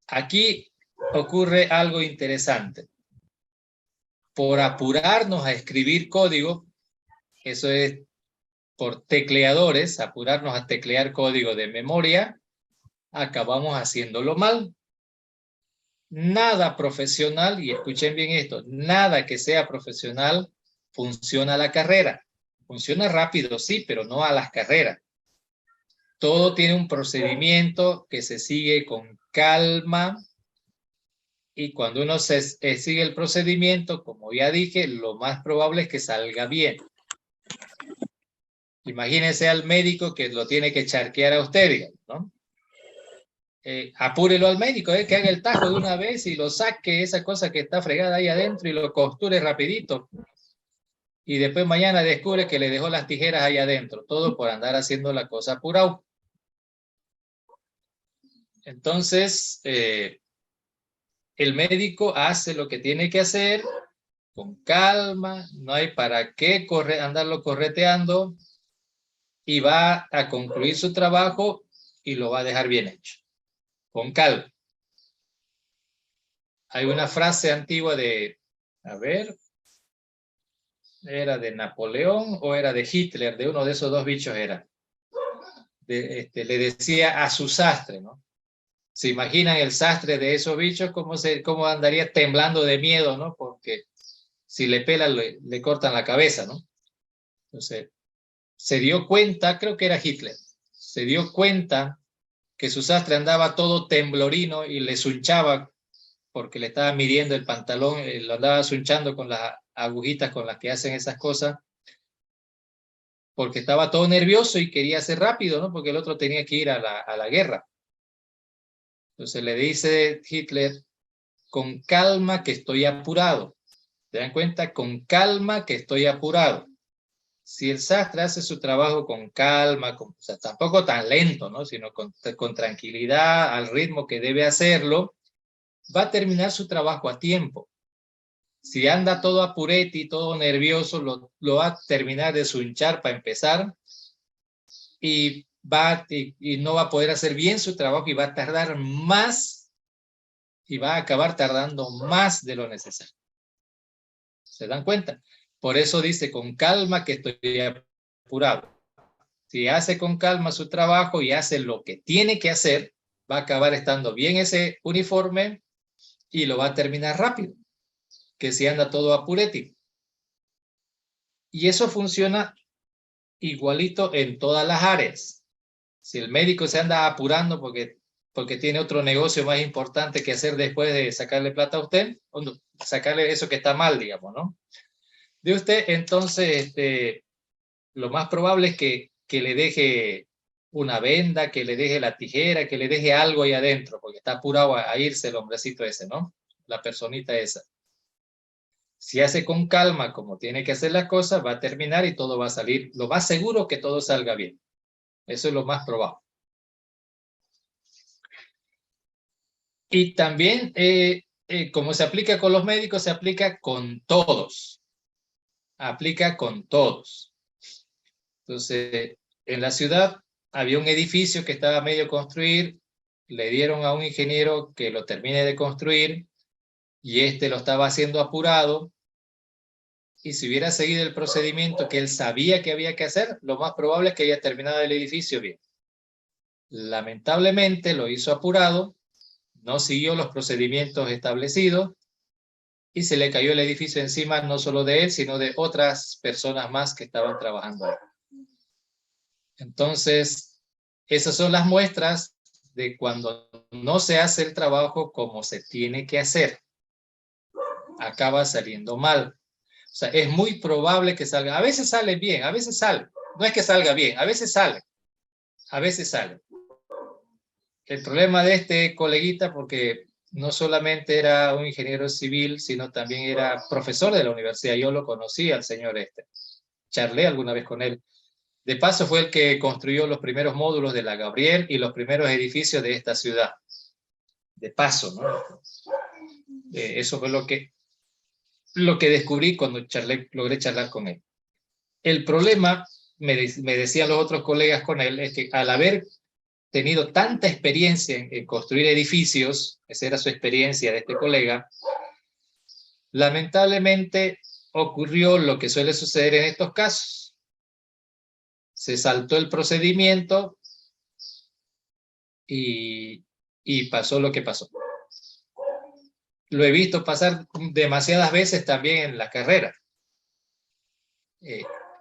Aquí ocurre algo interesante. Por apurarnos a escribir código, eso es por tecleadores, apurarnos a teclear código de memoria, acabamos haciéndolo mal. Nada profesional, y escuchen bien esto, nada que sea profesional funciona a la carrera. Funciona rápido, sí, pero no a las carreras. Todo tiene un procedimiento que se sigue con calma, y cuando uno sigue el procedimiento, como ya dije, lo más probable es que salga bien. Imagínense al médico que lo tiene que charquear a usted, ¿no? Apúrelo al médico, que haga el tajo de una vez y lo saque esa cosa que está fregada ahí adentro y lo costure rapidito. Y después mañana descubre que le dejó las tijeras ahí adentro, todo por andar haciendo la cosa apurado. Entonces, el médico hace lo que tiene que hacer con calma, no hay para qué andarlo correteando, y va a concluir su trabajo y lo va a dejar bien hecho, con calma. Hay una frase antigua era de Napoleón o era de Hitler, de uno de esos dos bichos era. Le decía a su sastre, ¿no? ¿Se imaginan el sastre de esos bichos? ¿Cómo andaría temblando de miedo, ¿no? Porque si le pelan, le cortan la cabeza, ¿no? Entonces, se dio cuenta, creo que era Hitler, se dio cuenta que su sastre andaba todo temblorino y le sunchaba porque le estaba midiendo el pantalón, lo andaba sunchando con las agujitas con las que hacen esas cosas, porque estaba todo nervioso y quería hacer rápido, ¿no? Porque el otro tenía que ir a la guerra. Entonces le dice Hitler, con calma que estoy apurado. ¿Se dan cuenta? Con calma que estoy apurado. si el sastre hace su trabajo con calma, o sea, tampoco tan lento, ¿no? Sino con tranquilidad, al ritmo que debe hacerlo, va a terminar su trabajo a tiempo. Si anda todo apurete, todo nervioso, lo va a terminar de sunchar para empezar y no va a poder hacer bien su trabajo y va a tardar más y va a acabar tardando más de lo necesario. ¿Se dan cuenta? Por eso dice con calma que estoy apurado. Si hace con calma su trabajo y hace lo que tiene que hacer, va a acabar estando bien ese uniforme y lo va a terminar rápido, que si anda todo apurético. Y eso funciona igualito en todas las áreas. Si el médico se anda apurando porque tiene otro negocio más importante que hacer después de sacarle plata a usted, sacarle eso que está mal, digamos, ¿no? De usted, entonces, lo más probable es que le deje una venda, que le deje la tijera, que le deje algo ahí adentro, porque está apurado a irse el hombrecito ese, ¿no? La personita esa. Si hace con calma como tiene que hacer las cosas, va a terminar y todo va a salir. Lo más seguro que todo salga bien. Eso es lo más probable. Y también, como se aplica con los médicos, se aplica con todos. Aplica con todos. Entonces, en la ciudad había un edificio que estaba medio construir, le dieron a un ingeniero que lo termine de construir y lo estaba haciendo apurado, y si hubiera seguido el procedimiento que él sabía que había que hacer, lo más probable es que haya terminado el edificio bien. Lamentablemente lo hizo apurado, no siguió los procedimientos establecidos y se le cayó el edificio encima, no solo de él, sino de otras personas más que estaban trabajando ahí. Entonces, esas son las muestras de cuando no se hace el trabajo como se tiene que hacer. Acaba saliendo mal. O sea, es muy probable que salga. A veces sale bien, a veces sale. No es que salga bien, a veces sale. A veces sale. El problema de este coleguita, porque no solamente era un ingeniero civil, sino también era profesor de la universidad. Yo lo conocí al señor charlé alguna vez con él. De paso fue el que construyó los primeros módulos de la Gabriel y los primeros edificios de esta ciudad. De paso, ¿no? Eso fue lo que descubrí cuando logré charlar con él. El problema, me decían los otros colegas con él, es que al haber tenido tanta experiencia en construir edificios, esa era su experiencia de este colega, lamentablemente ocurrió lo que suele suceder en estos casos. Se saltó el procedimiento y pasó lo que pasó. Lo he visto pasar demasiadas veces también en la carrera.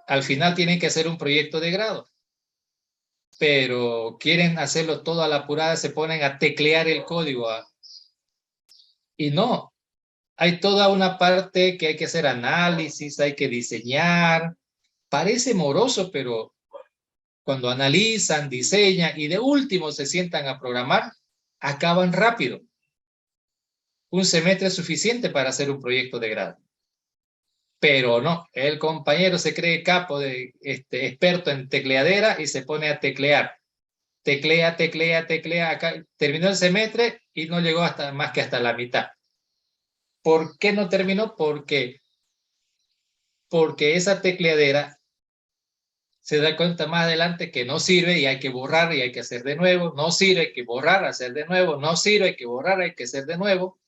Al final tienen que hacer un proyecto de grado, pero quieren hacerlo todo a la apurada, se ponen a teclear el código. Y no, hay toda una parte que hay que hacer análisis, hay que diseñar. Parece moroso, pero cuando analizan, diseñan y de último se sientan a programar, acaban rápido. Un semestre es suficiente para hacer un proyecto de grado. Pero no, el compañero se cree capo, experto en tecleadera y se pone a teclear. Teclea. Acá, terminó el semestre y no llegó más que hasta la mitad. ¿Por qué no terminó? Porque esa tecleadera se da cuenta más adelante que no sirve y hay que borrar y hay que hacer de nuevo. No sirve, hay que borrar, hacer de nuevo. No sirve, hay que borrar, hay que hacer de nuevo.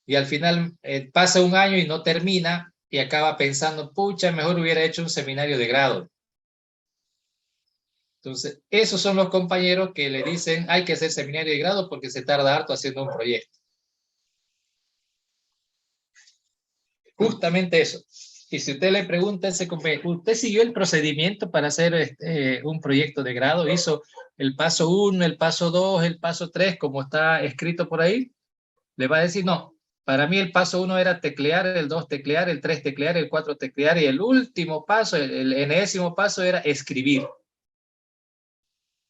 Y al final pasa un año y no termina y acaba pensando, pucha, mejor hubiera hecho un seminario de grado. Entonces, esos son los compañeros que le dicen, hay que hacer seminario de grado porque se tarda harto haciendo un proyecto. Justamente eso. Y si usted le pregunta a ese compañero, ¿usted siguió el procedimiento para hacer un proyecto de grado? ¿Hizo el paso 1, el paso 2, el paso 3, como está escrito por ahí? Le va a decir, no. Para mí el paso 1 era teclear, el 2 teclear, el 3 teclear, el 4 teclear, y el último paso, el enésimo paso era escribir.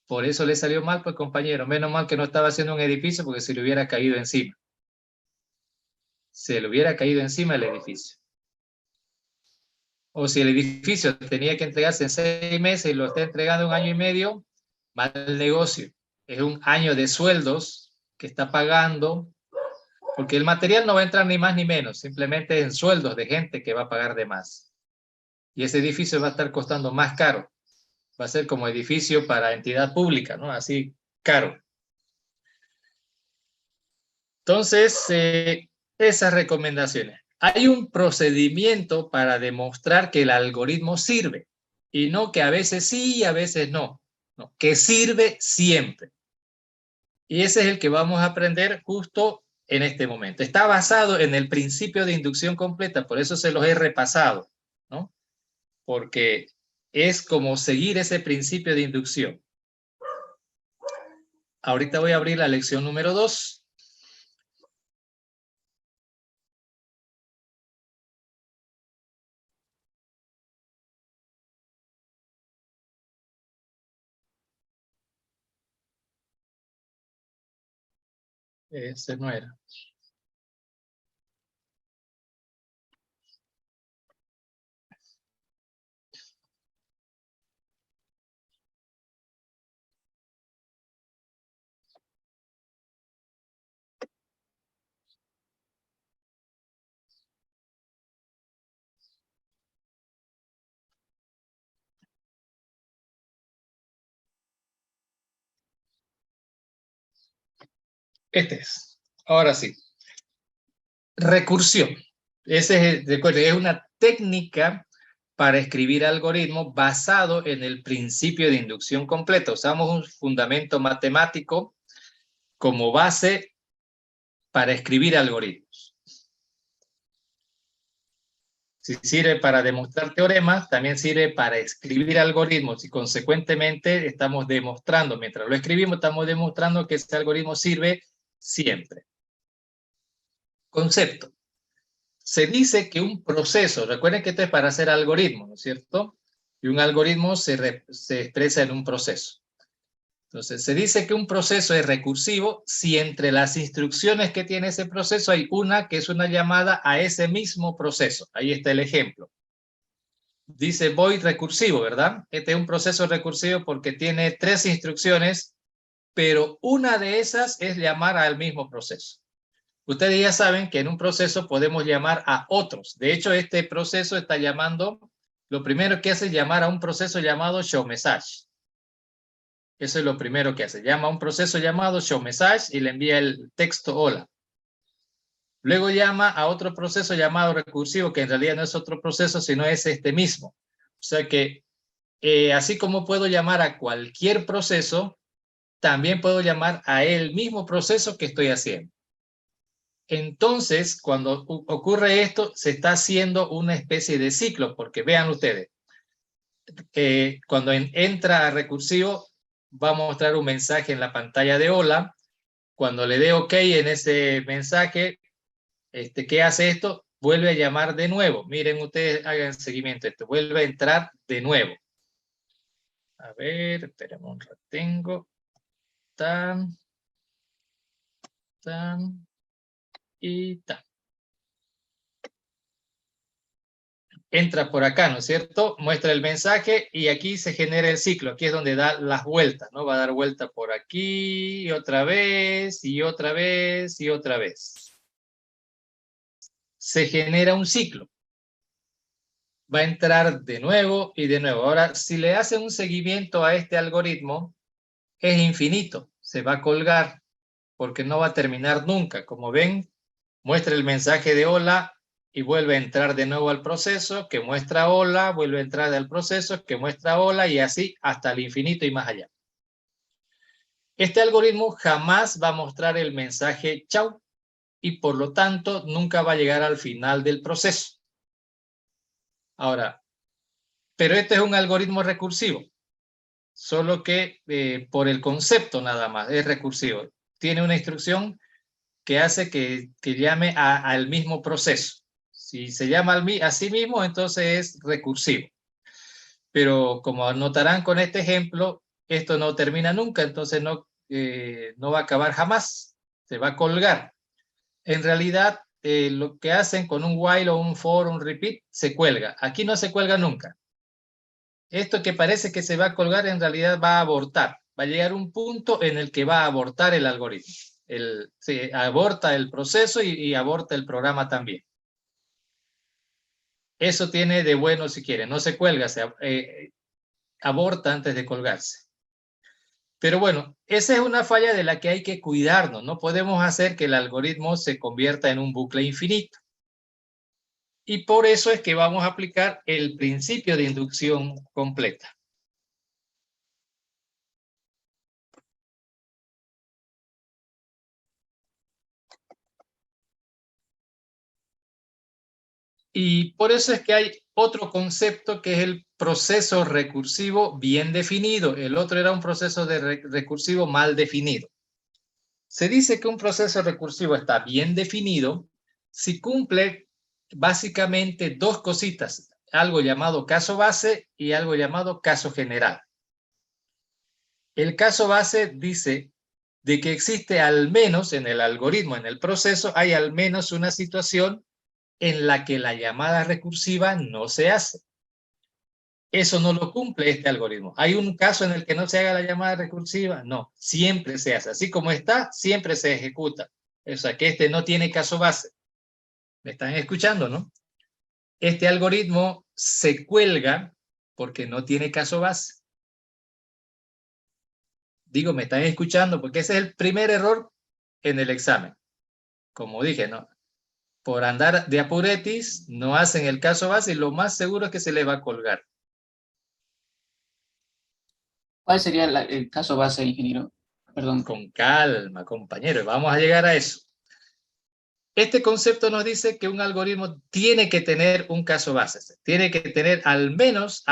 Por eso le salió mal, pues, compañero. Menos mal que no estaba haciendo un edificio porque se le hubiera caído encima. Se le hubiera caído encima el edificio. O si el edificio tenía que entregarse en 6 meses y lo está entregando en 1 año y medio, mal negocio. Es un año de sueldos que está pagando, porque el material no va a entrar ni más ni menos, simplemente en sueldos de gente que va a pagar de más. Y ese edificio va a estar costando más caro. Va a ser como edificio para entidad pública, ¿no? Así caro. Entonces, esas recomendaciones. Hay un procedimiento para demostrar que el algoritmo sirve, y no que a veces sí y a veces no, no, que sirve siempre. Y ese es el que vamos a aprender justo en este momento. Está basado en el principio de inducción completa, por eso se los he repasado, ¿no? Porque es como seguir ese principio de inducción. Ahorita voy a abrir la lección número 2. Ese no era. Este es. Ahora sí. Recursión. Recuerden, es una técnica para escribir algoritmos basado en el principio de inducción completa. Usamos un fundamento matemático como base para escribir algoritmos. Si sirve para demostrar teoremas, también sirve para escribir algoritmos y consecuentemente estamos demostrando, mientras lo escribimos, estamos demostrando que este algoritmo sirve siempre. Concepto. Se dice que un proceso, recuerden que esto es para hacer algoritmos, ¿no es cierto? Y un algoritmo se expresa en un proceso. Entonces, se dice que un proceso es recursivo si entre las instrucciones que tiene ese proceso hay una que es una llamada a ese mismo proceso. Ahí está el ejemplo. Dice void recursivo, ¿verdad? Este es un proceso recursivo porque tiene 3 instrucciones, pero una de esas es llamar al mismo proceso. Ustedes ya saben que en un proceso podemos llamar a otros. De hecho, este proceso está llamando, lo primero que hace es llamar a un proceso llamado showMessage. Eso es lo primero que hace. Llama a un proceso llamado showMessage y le envía el texto hola. Luego llama a otro proceso llamado recursivo, que en realidad no es otro proceso, sino es este mismo. O sea que, así como puedo llamar a cualquier proceso, también puedo llamar a el mismo proceso que estoy haciendo. Entonces, cuando ocurre esto, se está haciendo una especie de ciclo, porque vean ustedes, cuando entra a recursivo, va a mostrar un mensaje en la pantalla de hola. Cuando le dé OK en ese mensaje, ¿qué hace esto? Vuelve a llamar de nuevo. Miren ustedes, hagan seguimiento a esto. Vuelve a entrar de nuevo. A ver, esperemos un rato. Tan, tan, y tan. Entra por acá, ¿no es cierto? Muestra el mensaje y aquí se genera el ciclo. Aquí es donde da las vueltas, ¿no? Va a dar vuelta por aquí y otra vez y otra vez y otra vez. Se genera un ciclo. Va a entrar de nuevo y de nuevo. Ahora, si le hacen un seguimiento a este algoritmo, es infinito. Se va a colgar porque no va a terminar nunca. Como ven, muestra el mensaje de hola y vuelve a entrar de nuevo al proceso, que muestra hola, vuelve a entrar al proceso, que muestra hola, y así hasta el infinito y más allá. Este algoritmo jamás va a mostrar el mensaje chau, y por lo tanto nunca va a llegar al final del proceso. Ahora, pero este es un algoritmo recursivo, solo que por el concepto nada más, es recursivo. Tiene una instrucción que hace que llame al mismo proceso. Si se llama a sí mismo, entonces es recursivo. Pero como notarán con este ejemplo, esto no termina nunca, entonces no va a acabar jamás, se va a colgar. En realidad, lo que hacen con un while o un for o un repeat, se cuelga. Aquí no se cuelga nunca. Esto que parece que se va a colgar, en realidad va a abortar. Va a llegar un punto en el que va a abortar el algoritmo. Se aborta el proceso y aborta el programa también. Eso tiene de bueno si quiere. No se cuelga, aborta antes de colgarse. Pero bueno, esa es una falla de la que hay que cuidarnos. No podemos hacer que el algoritmo se convierta en un bucle infinito. Y por eso es que vamos a aplicar el principio de inducción completa. Y por eso es que hay otro concepto que es el proceso recursivo bien definido. El otro era un proceso recursivo mal definido. Se dice que un proceso recursivo está bien definido si cumple básicamente dos cositas, algo llamado caso base y algo llamado caso general. El caso base dice de que existe al menos en el algoritmo, en el proceso, hay al menos una situación en la que la llamada recursiva no se hace. Eso no lo cumple este algoritmo. ¿Hay un caso en el que no se haga la llamada recursiva? No, siempre se hace. Así como está, siempre se ejecuta. O sea que este no tiene caso base. ¿Me están escuchando, no? Este algoritmo se cuelga porque no tiene caso base. Digo, me están escuchando porque ese es el primer error en el examen. Como dije, ¿no? Por andar de apuretis, no hacen el caso base y lo más seguro es que se le va a colgar. ¿Cuál sería el caso base, ingeniero? Perdón. Con calma, compañero, vamos a llegar a eso. Este concepto nos dice que un algoritmo tiene que tener un caso base, tiene que tener al menos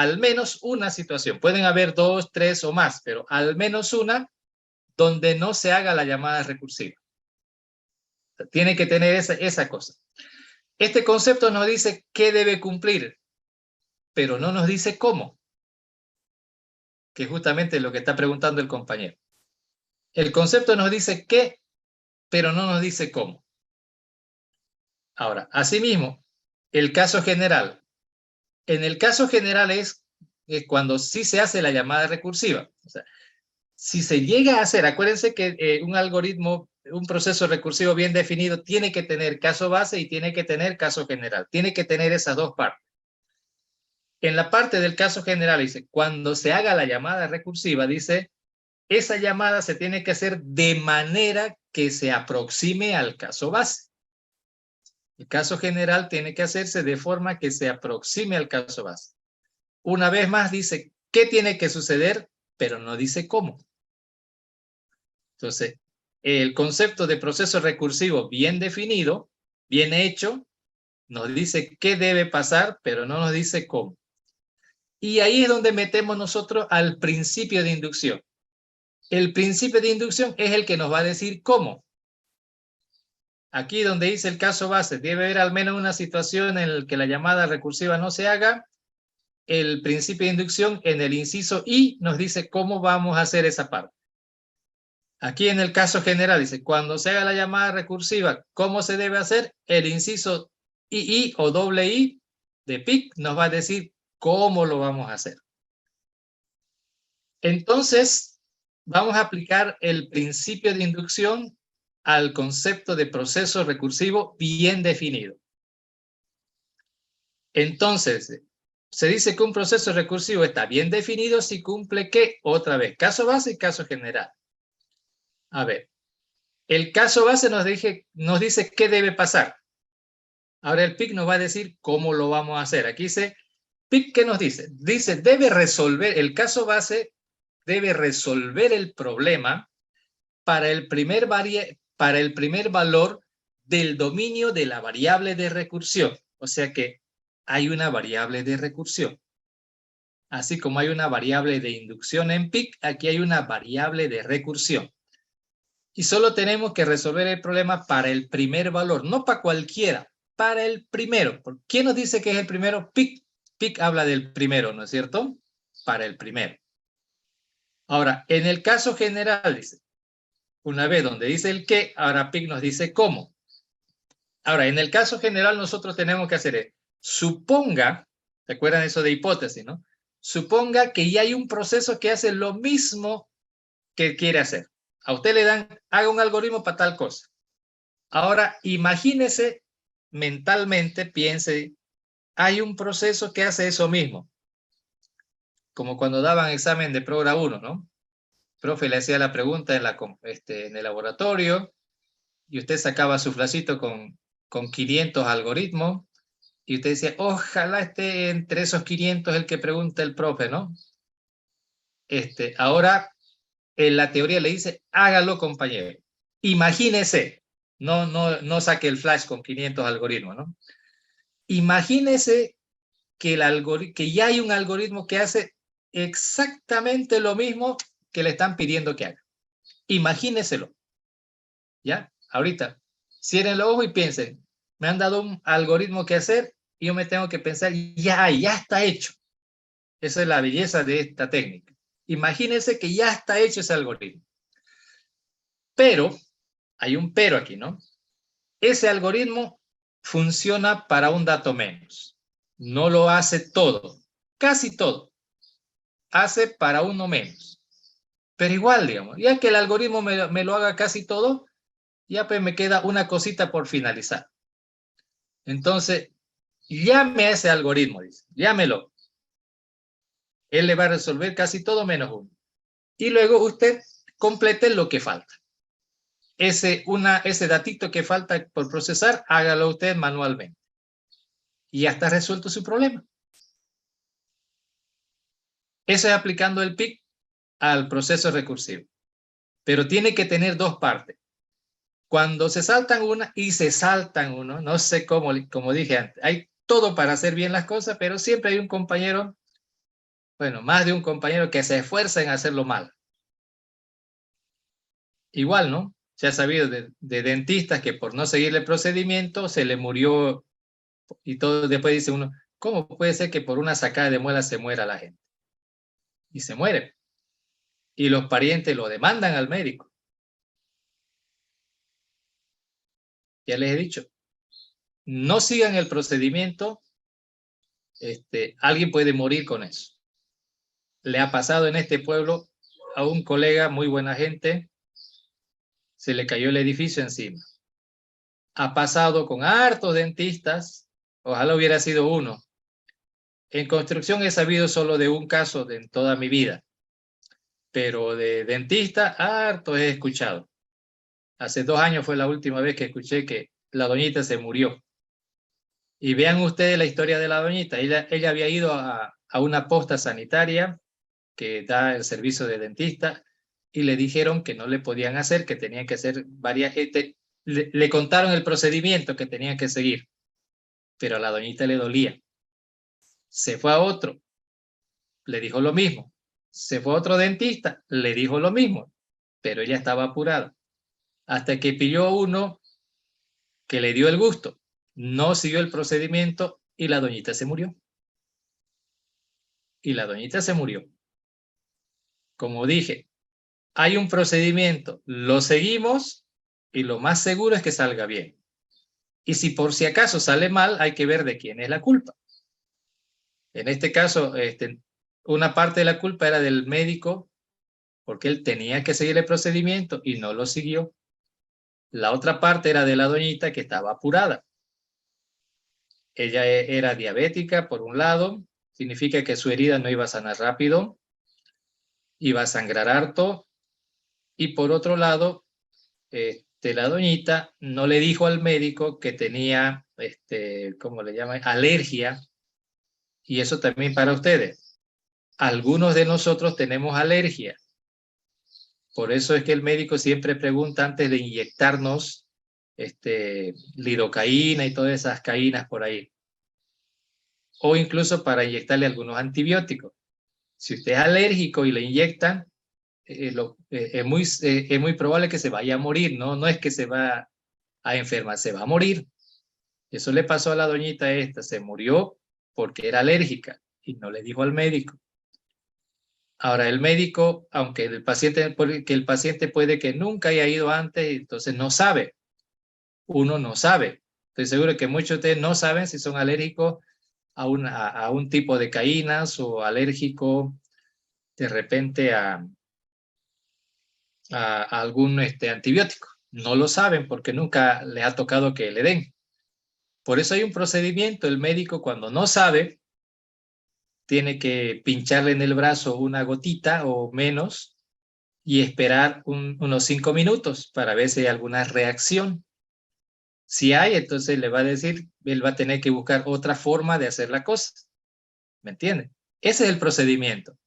una situación. Pueden haber 2, 3 o más, pero al menos una donde no se haga la llamada recursiva. Tiene que tener esa cosa. Este concepto nos dice qué debe cumplir, pero no nos dice cómo, que es justamente lo que está preguntando el compañero. El concepto nos dice qué, pero no nos dice cómo. Ahora, asimismo, el caso general. En el caso general es cuando sí se hace la llamada recursiva. O sea, si se llega a hacer, acuérdense que un algoritmo, un proceso recursivo bien definido tiene que tener caso base y tiene que tener caso general. Tiene que tener esas dos partes. En la parte del caso general dice, cuando se haga la llamada recursiva, dice, esa llamada se tiene que hacer de manera que se aproxime al caso base. El caso general tiene que hacerse de forma que se aproxime al caso base. Una vez más dice qué tiene que suceder, pero no dice cómo. Entonces, el concepto de proceso recursivo bien definido, bien hecho, nos dice qué debe pasar, pero no nos dice cómo. Y ahí es donde metemos nosotros al principio de inducción. El principio de inducción es el que nos va a decir cómo. Aquí donde dice el caso base, debe haber al menos una situación en la que la llamada recursiva no se haga. El principio de inducción en el inciso I nos dice cómo vamos a hacer esa parte. Aquí en el caso general dice, cuando se haga la llamada recursiva, ¿cómo se debe hacer? El inciso II o doble I de PIC nos va a decir cómo lo vamos a hacer. Entonces, vamos a aplicar el principio de inducción al concepto de proceso recursivo bien definido. Entonces, se dice que un proceso recursivo está bien definido si cumple ¿qué? Otra vez, caso base y caso general. A ver, el caso base nos dice qué debe pasar. Ahora el PIC nos va a decir cómo lo vamos a hacer. Aquí dice, PIC, ¿qué nos dice? Dice, el caso base debe resolver el problema para el primer valor del dominio de la variable de recursión. O sea que hay una variable de recursión. Así como hay una variable de inducción en PIC, aquí hay una variable de recursión. Y solo tenemos que resolver el problema para el primer valor, no para cualquiera, para el primero. ¿Quién nos dice que es el primero? PIC. PIC habla del primero, ¿no es cierto? Para el primero. Ahora, en el caso general, dice, una vez donde dice el qué, ahora PIC nos dice cómo. Ahora, en el caso general nosotros tenemos que hacer es, suponga, ¿se acuerdan eso de hipótesis, no? Suponga que ya hay un proceso que hace lo mismo que quiere hacer. A usted le dan, haga un algoritmo para tal cosa. Ahora, imagínese mentalmente, piense, hay un proceso que hace eso mismo. Como cuando daban examen de Progra 1, ¿no? El profe le hacía la pregunta en el laboratorio y usted sacaba su flacito con 500 algoritmos y usted decía, ojalá esté entre esos 500 el que pregunta el profe, ¿no? Ahora, en la teoría le dice, hágalo, compañero. Imagínese, no saque el flash con 500 algoritmos, ¿no? Imagínese que ya hay un algoritmo que hace exactamente lo mismo que le están pidiendo que haga. Imagíneselo. ¿Ya? Ahorita, cierren los ojos y piensen, me han dado un algoritmo que hacer y yo me tengo que pensar, ya está hecho. Esa es la belleza de esta técnica. Imagínense que ya está hecho ese algoritmo. Pero, hay un pero aquí, ¿no? Ese algoritmo funciona para un dato menos. No lo hace todo, casi todo. Hace para uno menos. Pero igual, digamos, ya que el algoritmo me lo haga casi todo, ya pues me queda una cosita por finalizar. Entonces, llame a ese algoritmo, dice, llámelo. Él le va a resolver casi todo menos uno. Y luego usted complete lo que falta. Ese datito que falta por procesar, hágalo usted manualmente. Y ya está resuelto su problema. Eso es aplicando el PIC al proceso recursivo. Pero tiene que tener dos partes. Cuando se saltan una y se saltan uno, no sé cómo, como dije antes, hay todo para hacer bien las cosas, pero siempre hay un compañero, bueno, más de un compañero que se esfuerza en hacerlo mal. Igual, ¿no? Se ha sabido de dentistas que por no seguir el procedimiento se le murió y todo. Después dice uno, ¿cómo puede ser que por una sacada de muela se muera la gente? Y se muere. Y los parientes lo demandan al médico. Ya les he dicho, no sigan el procedimiento, alguien puede morir con eso. Le ha pasado en este pueblo a un colega, muy buena gente, se le cayó el edificio encima. Ha pasado con hartos dentistas, ojalá hubiera sido uno. En construcción he sabido solo de un caso en toda mi vida, pero de dentista hartos he escuchado. Hace 2 años fue la última vez que escuché que la doñita se murió. Y vean ustedes la historia de la doñita. Ella había ido a una posta sanitaria que da el servicio de dentista y le dijeron que no le podían hacer, que tenían que hacer varias... le contaron el procedimiento que tenían que seguir, pero a la doñita le dolía. Se fue a otro, le dijo lo mismo. Se fue a otro dentista, le dijo lo mismo, pero ella estaba apurada. Hasta que pilló uno que le dio el gusto, no siguió el procedimiento y la doñita se murió. Y la doñita se murió. Como dije, hay un procedimiento, lo seguimos y lo más seguro es que salga bien. Y si por si acaso sale mal, hay que ver de quién es la culpa. En este caso, una parte de la culpa era del médico, porque él tenía que seguir el procedimiento y no lo siguió. La otra parte era de la doñita que estaba apurada. Ella era diabética, por un lado, significa que su herida no iba a sanar rápido, iba a sangrar harto, y por otro lado, la doñita no le dijo al médico que tenía, ¿cómo le llaman? Alergia, y eso también para ustedes. Algunos de nosotros tenemos alergia. Por eso es que el médico siempre pregunta antes de inyectarnos lidocaína y todas esas caínas por ahí. O incluso para inyectarle algunos antibióticos. Si usted es alérgico y le inyectan, es muy probable que se vaya a morir, ¿no? No es que se va a enfermar, se va a morir. Eso le pasó a la doñita esta, se murió porque era alérgica y no le dijo al médico. Ahora el médico, aunque el paciente puede que nunca haya ido antes, entonces no sabe. Uno no sabe. Estoy seguro que muchos de ustedes no saben si son alérgicos a un tipo de caínas o alérgico de repente a algún antibiótico. No lo saben porque nunca les ha tocado que le den. Por eso hay un procedimiento. El médico, cuando no sabe, tiene que pincharle en el brazo una gotita o menos y esperar unos 5 minutos para ver si hay alguna reacción. Si hay, entonces le va a decir, él va a tener que buscar otra forma de hacer la cosa. ¿Me entiende? Ese es el procedimiento.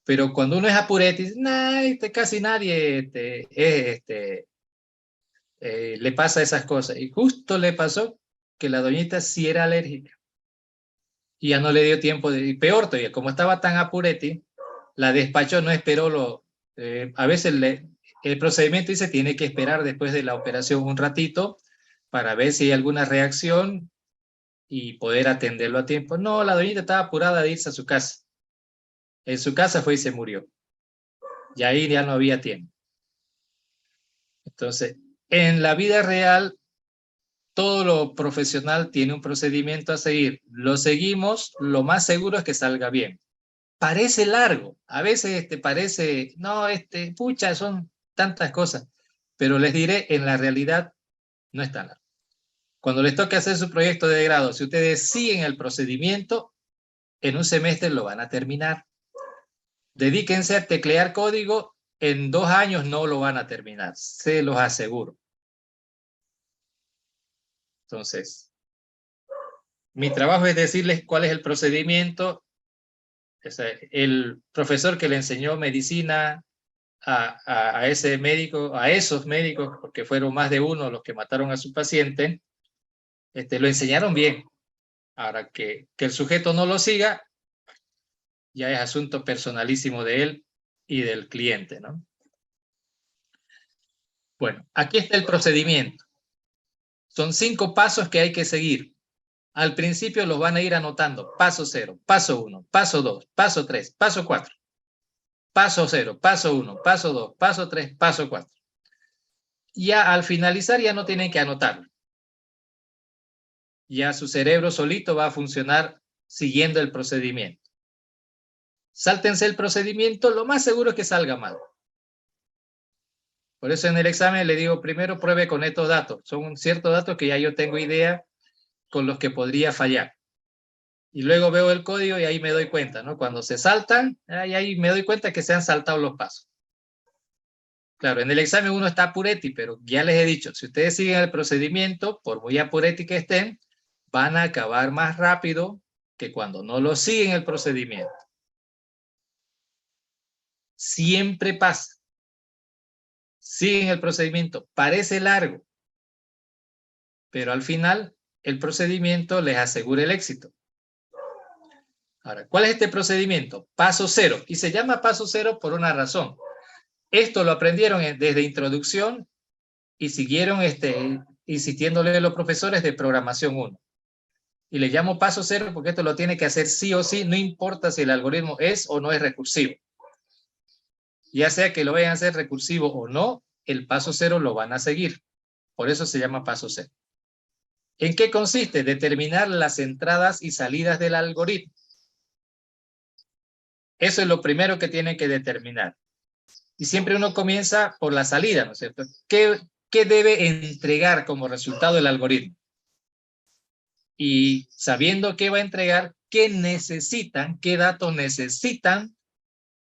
Pero cuando uno es apurete, nah, casi nadie le pasa esas cosas. Y justo le pasó que la doñita sí era alérgica. Y ya no le dio tiempo de... Y peor todavía, como estaba tan apurete, la despachó, no esperó a veces el procedimiento dice tiene que esperar después de la operación un ratito para ver si hay alguna reacción y poder atenderlo a tiempo. No, la doñita estaba apurada de irse a su casa. En su casa fue y se murió. Y ahí ya no había tiempo. Entonces, en la vida real, todo lo profesional tiene un procedimiento a seguir. Lo seguimos, lo más seguro es que salga bien. Parece largo, a veces parece, no, pucha, son tantas cosas, pero les diré, en la realidad no es tan largo. Cuando les toque hacer su proyecto de grado, si ustedes siguen el procedimiento, en un semestre lo van a terminar. Dedíquense a teclear código, en 2 años no lo van a terminar, se los aseguro. Entonces, mi trabajo es decirles cuál es el procedimiento. O sea, el profesor que le enseñó medicina a ese médico, a esos médicos, porque fueron más de uno los que mataron a su paciente, lo enseñaron bien. Ahora que el sujeto no lo siga, ya es asunto personalísimo de él y del cliente, ¿no? Bueno, aquí está el procedimiento. Son 5 pasos que hay que seguir. Al principio los van a ir anotando. Paso 0, paso 1, paso 2, paso 3, paso 4. Paso 0, paso 1, paso 2, paso 3, paso 4. Ya al finalizar ya no tienen que anotarlo. Ya su cerebro solito va a funcionar siguiendo el procedimiento. Sáltense el procedimiento, lo más seguro es que salga mal. Por eso en el examen le digo, primero pruebe con estos datos. Son ciertos datos que ya yo tengo idea con los que podría fallar. Y luego veo el código y ahí me doy cuenta, ¿no? Cuando se saltan, ahí me doy cuenta que se han saltado los pasos. Claro, en el examen uno está apureti, pero ya les he dicho, si ustedes siguen el procedimiento, por muy apureti que estén, van a acabar más rápido que cuando no lo siguen el procedimiento. Siempre pasa. Siguen el procedimiento, parece largo, pero al final el procedimiento les asegura el éxito. Ahora, ¿cuál es este procedimiento? Paso 0. Y se llama paso 0 por una razón. Esto lo aprendieron desde introducción y siguieron insistiéndole a los profesores de programación 1. Y le llamo paso 0 porque esto lo tiene que hacer sí o sí, no importa si el algoritmo es o no es recursivo. Ya sea que lo vayan a hacer recursivo o no, el paso 0 lo van a seguir. Por eso se llama paso 0. ¿En qué consiste? Determinar las entradas y salidas del algoritmo. Eso es lo primero que tienen que determinar. Y siempre uno comienza por la salida, ¿no es cierto? ¿Qué debe entregar como resultado el algoritmo? Y sabiendo qué va a entregar, qué necesitan, qué datos necesitan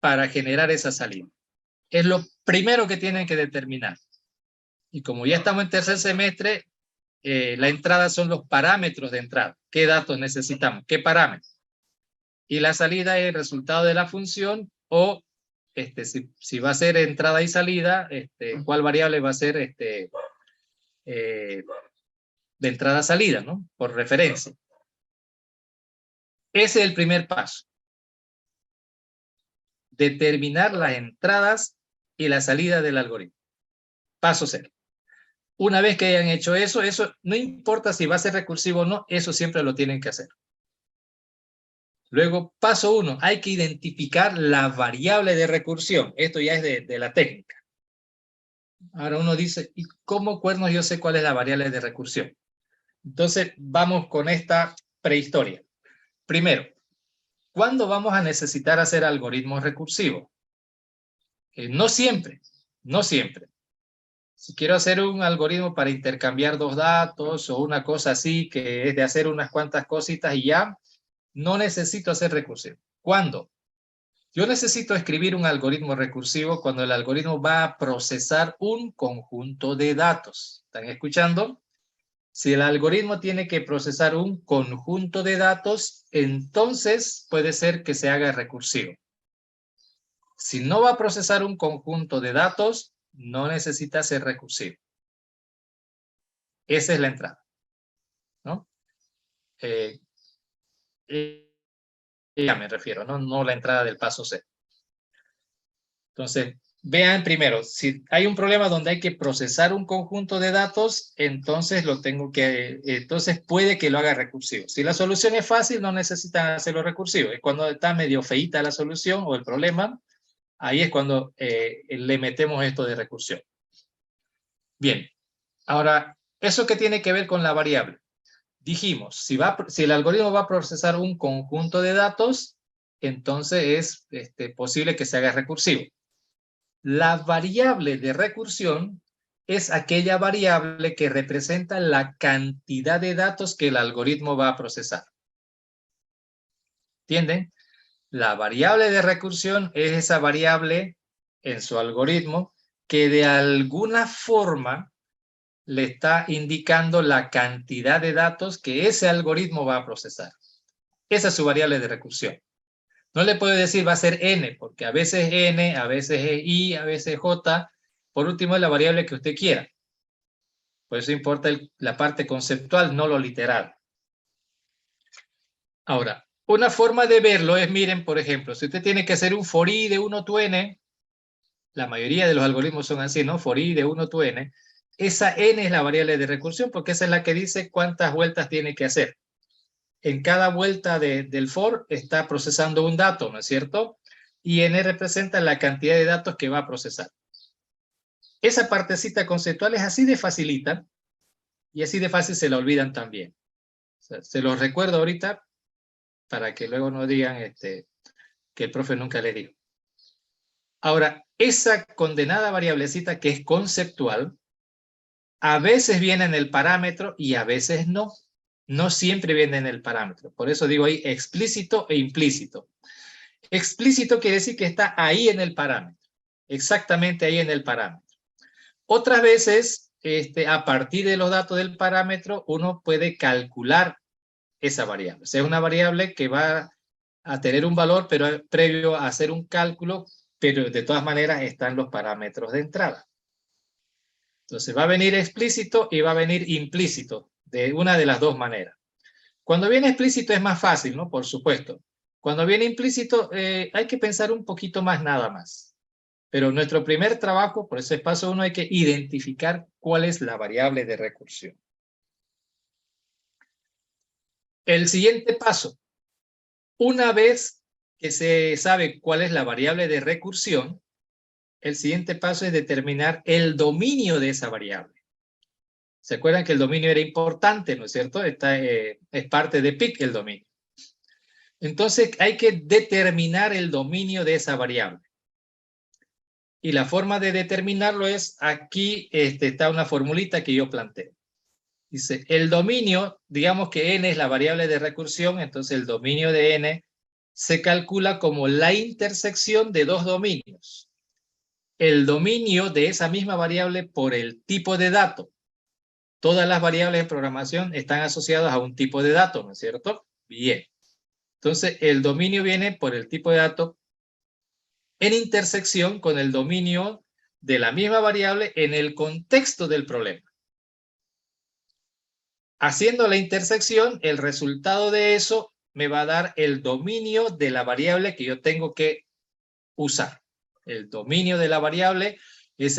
para generar esa salida. Es lo primero que tienen que determinar. Y como ya estamos en tercer semestre, la entrada son los parámetros de entrada. ¿Qué datos necesitamos? ¿Qué parámetros? Y la salida es el resultado de la función o si va a ser entrada y salida, cuál variable va a ser de entrada-salida, ¿no? Por referencia. Ese es el primer paso. Determinar las entradas y la salida del algoritmo. Paso 0. Una vez que hayan hecho eso no importa si va a ser recursivo o no, eso siempre lo tienen que hacer. Luego, paso 1, hay que identificar la variable de recursión. Esto ya es de la técnica. Ahora uno dice, ¿y cómo cuernos yo sé cuál es la variable de recursión? Entonces, vamos con esta prehistoria. Primero, ¿cuándo vamos a necesitar hacer algoritmos recursivos? No siempre, no siempre. Si quiero hacer un algoritmo para intercambiar dos datos o una cosa así, que es de hacer unas cuantas cositas y ya, no necesito hacer recursivo. ¿Cuándo? Yo necesito escribir un algoritmo recursivo cuando el algoritmo va a procesar un conjunto de datos. ¿Están escuchando? Si el algoritmo tiene que procesar un conjunto de datos, entonces puede ser que se haga recursivo. Si no va a procesar un conjunto de datos, no necesita ser recursivo. Esa es la entrada, ¿no? Ya me refiero, no la entrada del paso C. Entonces, vean primero, si hay un problema donde hay que procesar un conjunto de datos, entonces entonces puede que lo haga recursivo. Si la solución es fácil, no necesitan hacerlo recursivo. Es cuando está medio feíta la solución o el problema, ahí es cuando le metemos esto de recursión. Bien, ahora, ¿eso qué tiene que ver con la variable? Dijimos, si el algoritmo va a procesar un conjunto de datos, entonces es posible que se haga recursivo. La variable de recursión es aquella variable que representa la cantidad de datos que el algoritmo va a procesar. ¿Entienden? La variable de recursión es esa variable en su algoritmo que de alguna forma le está indicando la cantidad de datos que ese algoritmo va a procesar. Esa es su variable de recursión. No le puedo decir va a ser n, porque a veces es n, a veces es i, a veces es j. Por último, es la variable que usted quiera. Por eso importa la parte conceptual, no lo literal. Ahora, una forma de verlo es, miren, por ejemplo, si usted tiene que hacer un for i de 1 to n, la mayoría de los algoritmos son así, ¿no? For i de 1 to n, esa n es la variable de recursión porque esa es la que dice cuántas vueltas tiene que hacer. En cada vuelta del for está procesando un dato, ¿no es cierto? Y n representa la cantidad de datos que va a procesar. Esa partecita conceptual es así de facilita y así de fácil se la olvidan también. O sea, se los recuerdo ahorita para que luego no digan que el profe nunca les dijo. Ahora, esa condenada variablecita que es conceptual, a veces viene en el parámetro y a veces no. No siempre viene en el parámetro. Por eso digo ahí explícito e implícito. Explícito quiere decir que está ahí en el parámetro. Exactamente ahí en el parámetro. Otras veces, a partir de los datos del parámetro, uno puede calcular esa variable. O sea, es una variable que va a tener un valor, pero previo a hacer un cálculo, pero de todas maneras están los parámetros de entrada. Entonces va a venir explícito y va a venir implícito, de una de las dos maneras. Cuando viene explícito es más fácil, ¿no? Por supuesto. Cuando viene implícito hay que pensar un poquito más nada más. Pero nuestro primer trabajo, por eso es paso 1, hay que identificar cuál es la variable de recursión. El siguiente paso, una vez que se sabe cuál es la variable de recursión, el siguiente paso es determinar el dominio de esa variable. ¿Se acuerdan que el dominio era importante, no es cierto? Es parte de PIC el dominio. Entonces hay que determinar el dominio de esa variable. Y la forma de determinarlo es, aquí está una formulita que yo planteo. Dice, el dominio, digamos que n es la variable de recursión, entonces el dominio de n se calcula como la intersección de dos dominios. El dominio de esa misma variable por el tipo de dato. Todas las variables de programación están asociadas a un tipo de dato, ¿no es cierto? Bien. Entonces, el dominio viene por el tipo de dato en intersección con el dominio de la misma variable en el contexto del problema. Haciendo la intersección, el resultado de eso me va a dar el dominio de la variable que yo tengo que usar. El dominio de la variable es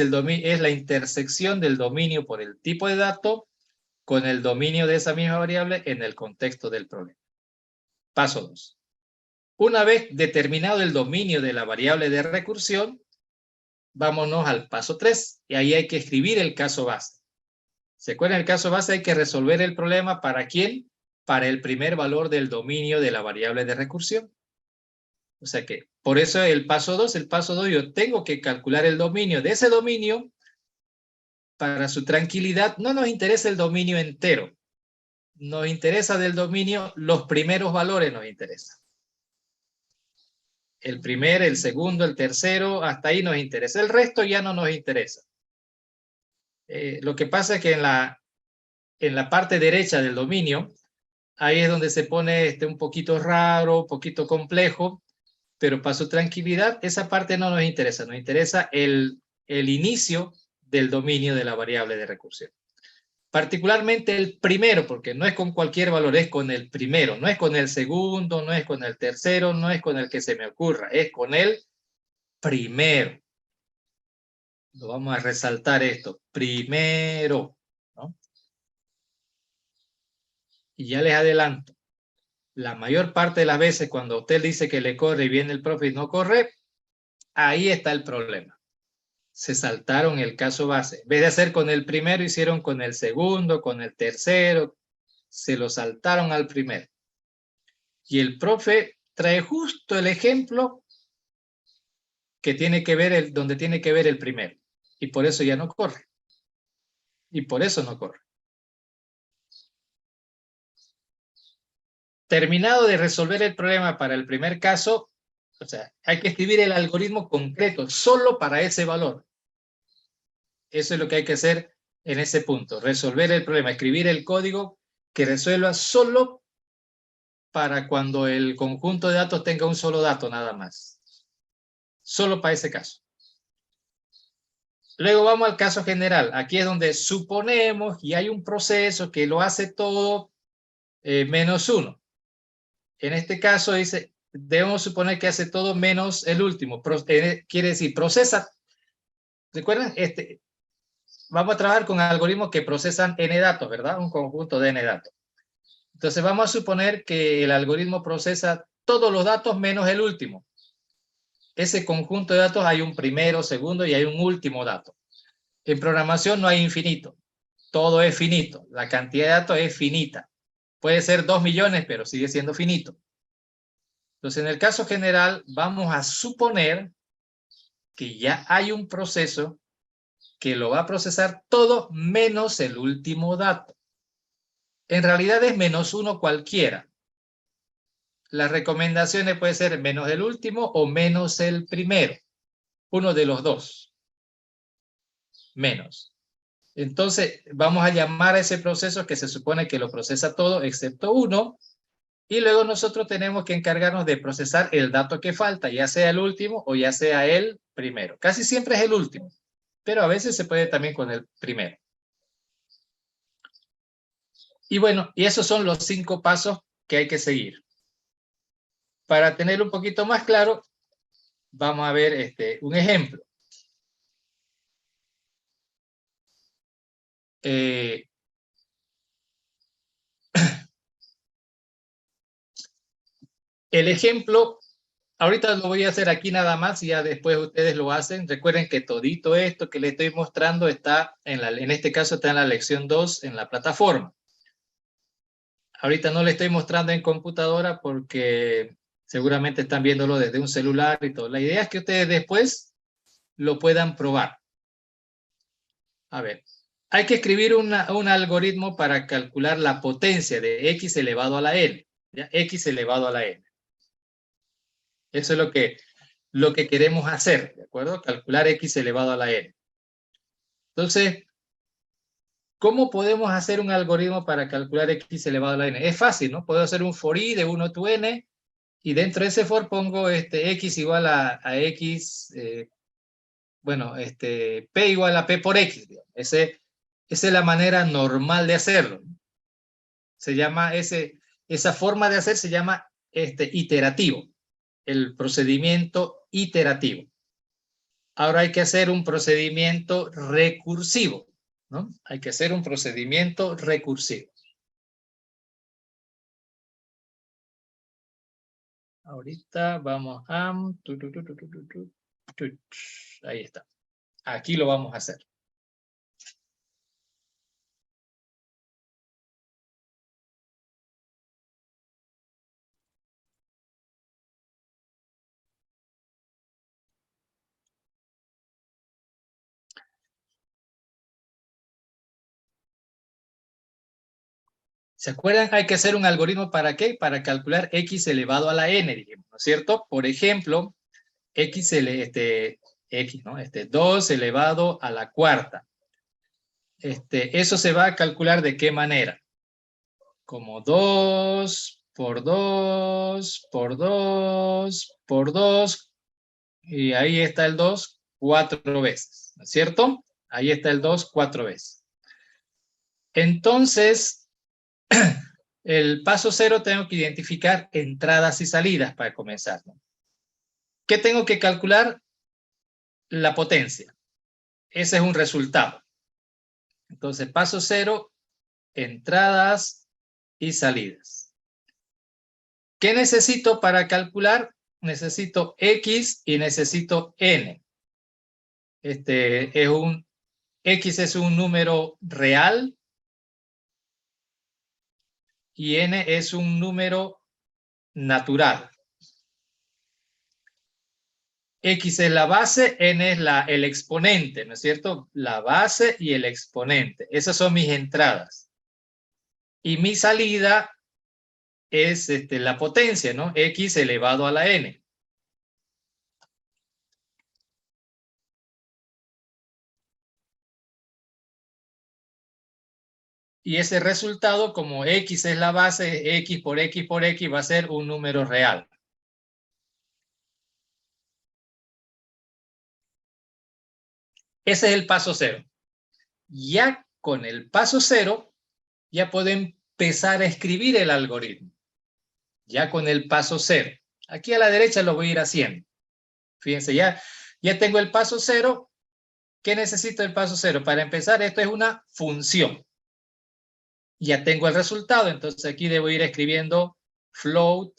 la intersección del dominio por el tipo de dato con el dominio de esa misma variable en el contexto del problema. Paso 2. Una vez determinado el dominio de la variable de recursión, vámonos al paso 3, y ahí hay que escribir el caso base. ¿Se acuerdan? En el caso base hay que resolver el problema ¿para quién? Para el primer valor del dominio de la variable de recursión. O sea que, por eso el paso 2, yo tengo que calcular el dominio de ese dominio. Para su tranquilidad, no nos interesa el dominio entero. Nos interesa del dominio, los primeros valores nos interesan. El primer, el segundo, el tercero, hasta ahí nos interesa. El resto ya no nos interesa. Lo que pasa es que en la parte derecha del dominio, ahí es donde se pone un poquito raro, un poquito complejo, pero para su tranquilidad, esa parte no nos interesa. Nos interesa el inicio del dominio de la variable de recursión. Particularmente el primero, porque no es con cualquier valor, es con el primero, no es con el segundo, no es con el tercero, no es con el que se me ocurra, es con el primero. Lo vamos a resaltar esto, primero, ¿no? Y ya les adelanto, la mayor parte de las veces cuando usted dice que le corre y viene el profe y no corre, ahí está el problema. Se saltaron el caso base. En vez de hacer con el primero, hicieron con el segundo, con el tercero, se lo saltaron al primero. Y el profe trae justo el ejemplo que tiene que ver donde tiene que ver el primero. Y por eso ya no corre. Y por eso no corre. Terminado de resolver el problema para el primer caso, o sea, hay que escribir el algoritmo concreto, solo para ese valor. Eso es lo que hay que hacer en ese punto. Resolver el problema, escribir el código que resuelva solo para cuando el conjunto de datos tenga un solo dato nada más. Solo para ese caso. Luego vamos al caso general. Aquí es donde suponemos y hay un proceso que lo hace todo menos uno. En este caso dice, debemos suponer que hace todo menos el último. Quiere decir, procesa. ¿Recuerdan? Vamos a trabajar con algoritmos que procesan n datos, ¿verdad? Un conjunto de n datos. Entonces vamos a suponer que el algoritmo procesa todos los datos menos el último. Ese conjunto de datos hay un primero, segundo y hay un último dato. En programación no hay infinito. Todo es finito. La cantidad de datos es finita. Puede ser 2 millones, pero sigue siendo finito. Entonces, en el caso general, vamos a suponer que ya hay un proceso que lo va a procesar todo menos el último dato. En realidad es menos uno cualquiera. Las recomendaciones pueden ser menos el último o menos el primero. Uno de los dos. Menos. Entonces, vamos a llamar a ese proceso que se supone que lo procesa todo excepto uno, y luego nosotros tenemos que encargarnos de procesar el dato que falta, ya sea el último o ya sea el primero. Casi siempre es el último, pero a veces se puede también con el primero. Y bueno, y esos son los 5 pasos que hay que seguir. Para tener un poquito más claro, vamos a ver un ejemplo. El ejemplo, ahorita lo voy a hacer aquí nada más y ya después ustedes lo hacen. Recuerden que todito esto que les estoy mostrando está, en este caso está en la lección 2 en la plataforma. Ahorita no le estoy mostrando en computadora porque seguramente están viéndolo desde un celular y todo. La idea es que ustedes después lo puedan probar. A ver, hay que escribir un algoritmo para calcular la potencia de x elevado a la n. ¿Ya? X elevado a la n. Eso es lo que queremos hacer, ¿de acuerdo? Calcular x elevado a la n. Entonces, ¿cómo podemos hacer un algoritmo para calcular x elevado a la n? Es fácil, ¿no? Puedo hacer un for i de 1 to n, y dentro de ese for pongo x igual a x, bueno, p igual a p por x. Esa es la manera normal de hacerlo. Se llama esa forma de hacer se llama iterativo, el procedimiento iterativo. Ahora hay que hacer un procedimiento recursivo, ¿no? Hay que hacer un procedimiento recursivo. Ahorita vamos a... Ahí está. Aquí lo vamos a hacer. ¿Se acuerdan? Hay que hacer un algoritmo ¿para qué? Para calcular x elevado a la n, dijimos, ¿no es cierto? Por ejemplo, x, ¿no? 2 elevado a la cuarta. Eso se va a calcular ¿de qué manera? Como 2 por 2 por 2 por 2, y ahí está el 2 4 veces, ¿no es cierto? Ahí está el 2 4 veces. Entonces, el paso 0 tengo que identificar entradas y salidas para comenzar, ¿no? ¿Qué tengo que calcular? La potencia. Ese es un resultado. Entonces, paso 0, entradas y salidas. ¿Qué necesito para calcular? Necesito X y necesito N. X es un número real y N es un número natural. X es la base, N es el exponente, ¿no es cierto? La base y el exponente. Esas son mis entradas. Y mi salida es la potencia, ¿no? X elevado a la N. Y ese resultado, como X es la base, X por X por X va a ser un número real. Ese es el paso 0. Ya con el paso 0, ya puedo empezar a escribir el algoritmo. Ya con el paso 0. Aquí a la derecha lo voy a ir haciendo. Fíjense, ya tengo el paso 0. ¿Qué necesito el paso 0? Para empezar, esto es una función. Ya tengo el resultado, entonces aquí debo ir escribiendo float.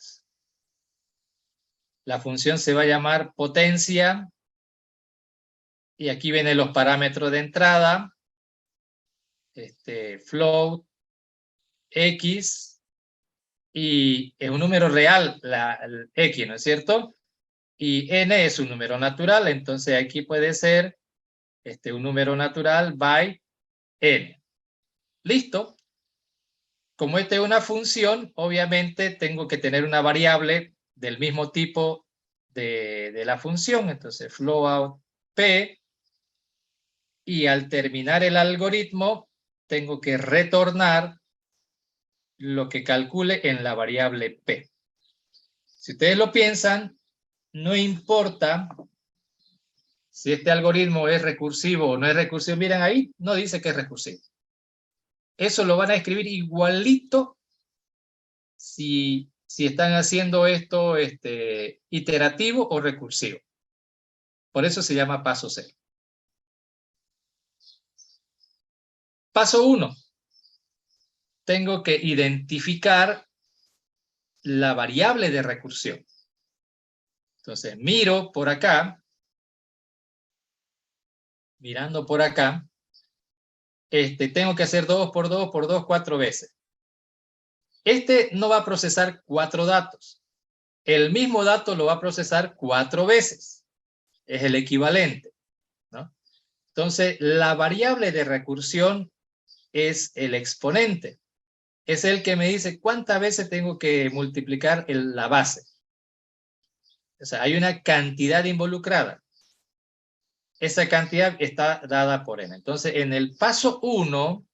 La función se va a llamar potencia. Y aquí vienen los parámetros de entrada. Float X. Y es un número real, el X, ¿no es cierto? Y N es un número natural, entonces aquí puede ser un número natural by N. ¿Listo? Como esta es una función, obviamente tengo que tener una variable del mismo tipo de la función, entonces float P, y al terminar el algoritmo tengo que retornar lo que calcule en la variable P. Si ustedes lo piensan, no importa si este algoritmo es recursivo o no es recursivo. Miren ahí, no dice que es recursivo. Eso lo van a escribir igualito si están haciendo esto iterativo o recursivo. Por eso se llama paso 0. Paso 1. Tengo que identificar la variable de recursión. Entonces miro por acá. Mirando por acá. Tengo que hacer 2 por 2 por 2 4 veces. No va a procesar 4 datos. El mismo dato lo va a procesar 4 veces. Es el equivalente, ¿no? Entonces, la variable de recursión es el exponente. Es el que me dice cuántas veces tengo que multiplicar la base. O sea, hay una cantidad involucrada. Esa cantidad está dada por n. Entonces, en el paso 1,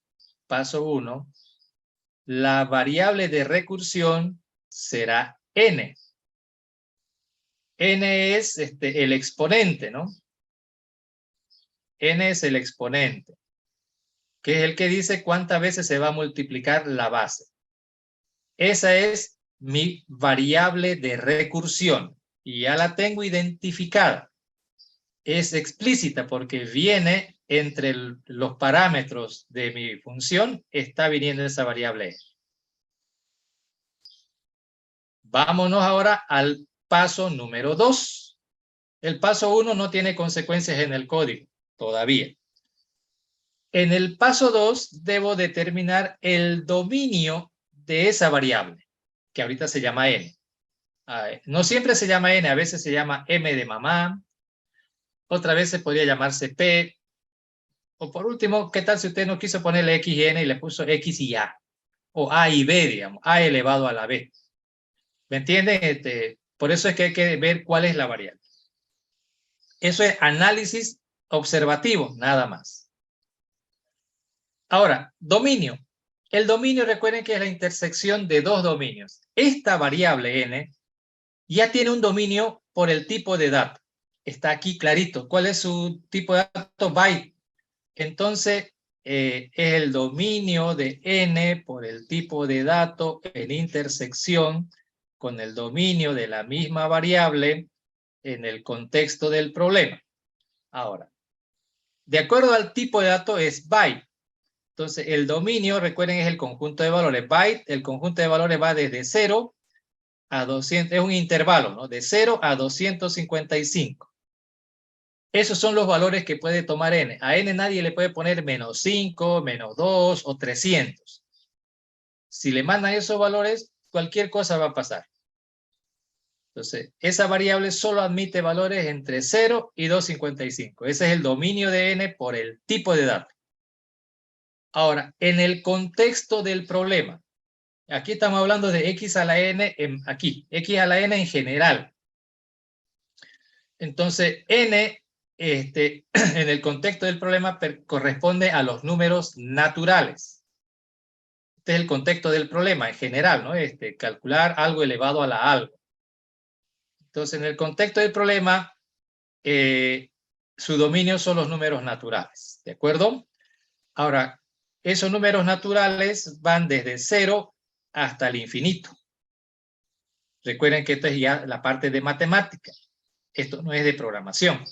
la variable de recursión será n. N es el exponente, ¿no? N es el exponente, que es el que dice cuántas veces se va a multiplicar la base. Esa es mi variable de recursión y ya la tengo identificada. Es explícita porque viene entre los parámetros de mi función, está viniendo esa variable. Vámonos ahora al paso número 2. El paso 1 no tiene consecuencias en el código todavía. En el paso 2 debo determinar el dominio de esa variable, que ahorita se llama n. No siempre se llama n, a veces se llama m de mamá, otra vez se podría llamarse p, o por último, ¿qué tal si usted no quiso ponerle x y n y le puso x y a? o A y B, digamos, A elevado a la B. ¿Me entienden? Por eso es que hay que ver cuál es la variable. Eso es análisis observativo, nada más. Ahora, dominio. El dominio, recuerden que es la intersección de dos dominios. Esta variable n ya tiene un dominio por el tipo de dato. Está aquí clarito. ¿Cuál es su tipo de dato? Byte. Entonces, es el dominio de n por el tipo de dato en intersección con el dominio de la misma variable en el contexto del problema. Ahora, de acuerdo al tipo de dato es byte. Entonces, el dominio, recuerden, es el conjunto de valores. Byte, el conjunto de valores va desde 0 a 200, es un intervalo, ¿no? De 0 a 255. Esos son los valores que puede tomar n. A n nadie le puede poner -5, -2 o 300. Si le mandan esos valores, cualquier cosa va a pasar. Entonces, esa variable solo admite valores entre 0 y 255. Ese es el dominio de n por el tipo de dato. Ahora, en el contexto del problema, aquí estamos hablando de x a la n, x a la n en general. Entonces, n en el contexto del problema corresponde a los números naturales. Este es el contexto del problema en general, ¿no? Calcular algo elevado a la algo. Entonces, en el contexto del problema, su dominio son los números naturales, ¿de acuerdo? Ahora, esos números naturales van desde 0 hasta el infinito. Recuerden que esto es ya la parte de matemática. Esto no es de programación.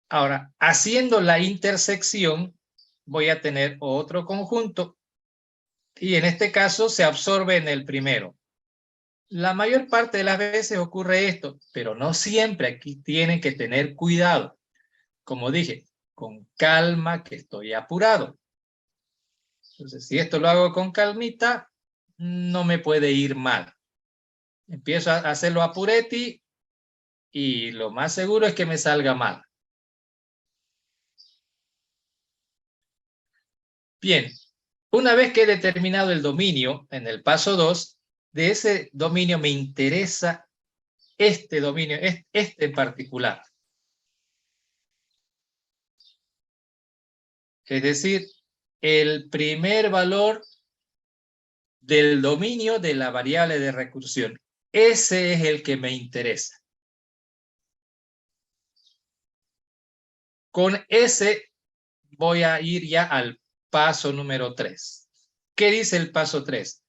Ahora, haciendo la intersección, voy a tener otro conjunto y en este caso se absorbe en el primero. La mayor parte de las veces ocurre esto, pero no siempre. Aquí tienen que tener cuidado. Como dije, con calma, que estoy apurado. Entonces, si esto lo hago con calmita, no me puede ir mal. Empiezo a hacerlo a Puretti y lo más seguro es que me salga mal. Bien, una vez que he determinado el dominio en el paso 2, de ese dominio me interesa este dominio, este en particular. Es decir, el primer valor del dominio de la variable de recursión. Ese es el que me interesa. Con ese voy a ir ya al paso número 3. ¿Qué dice el paso 3?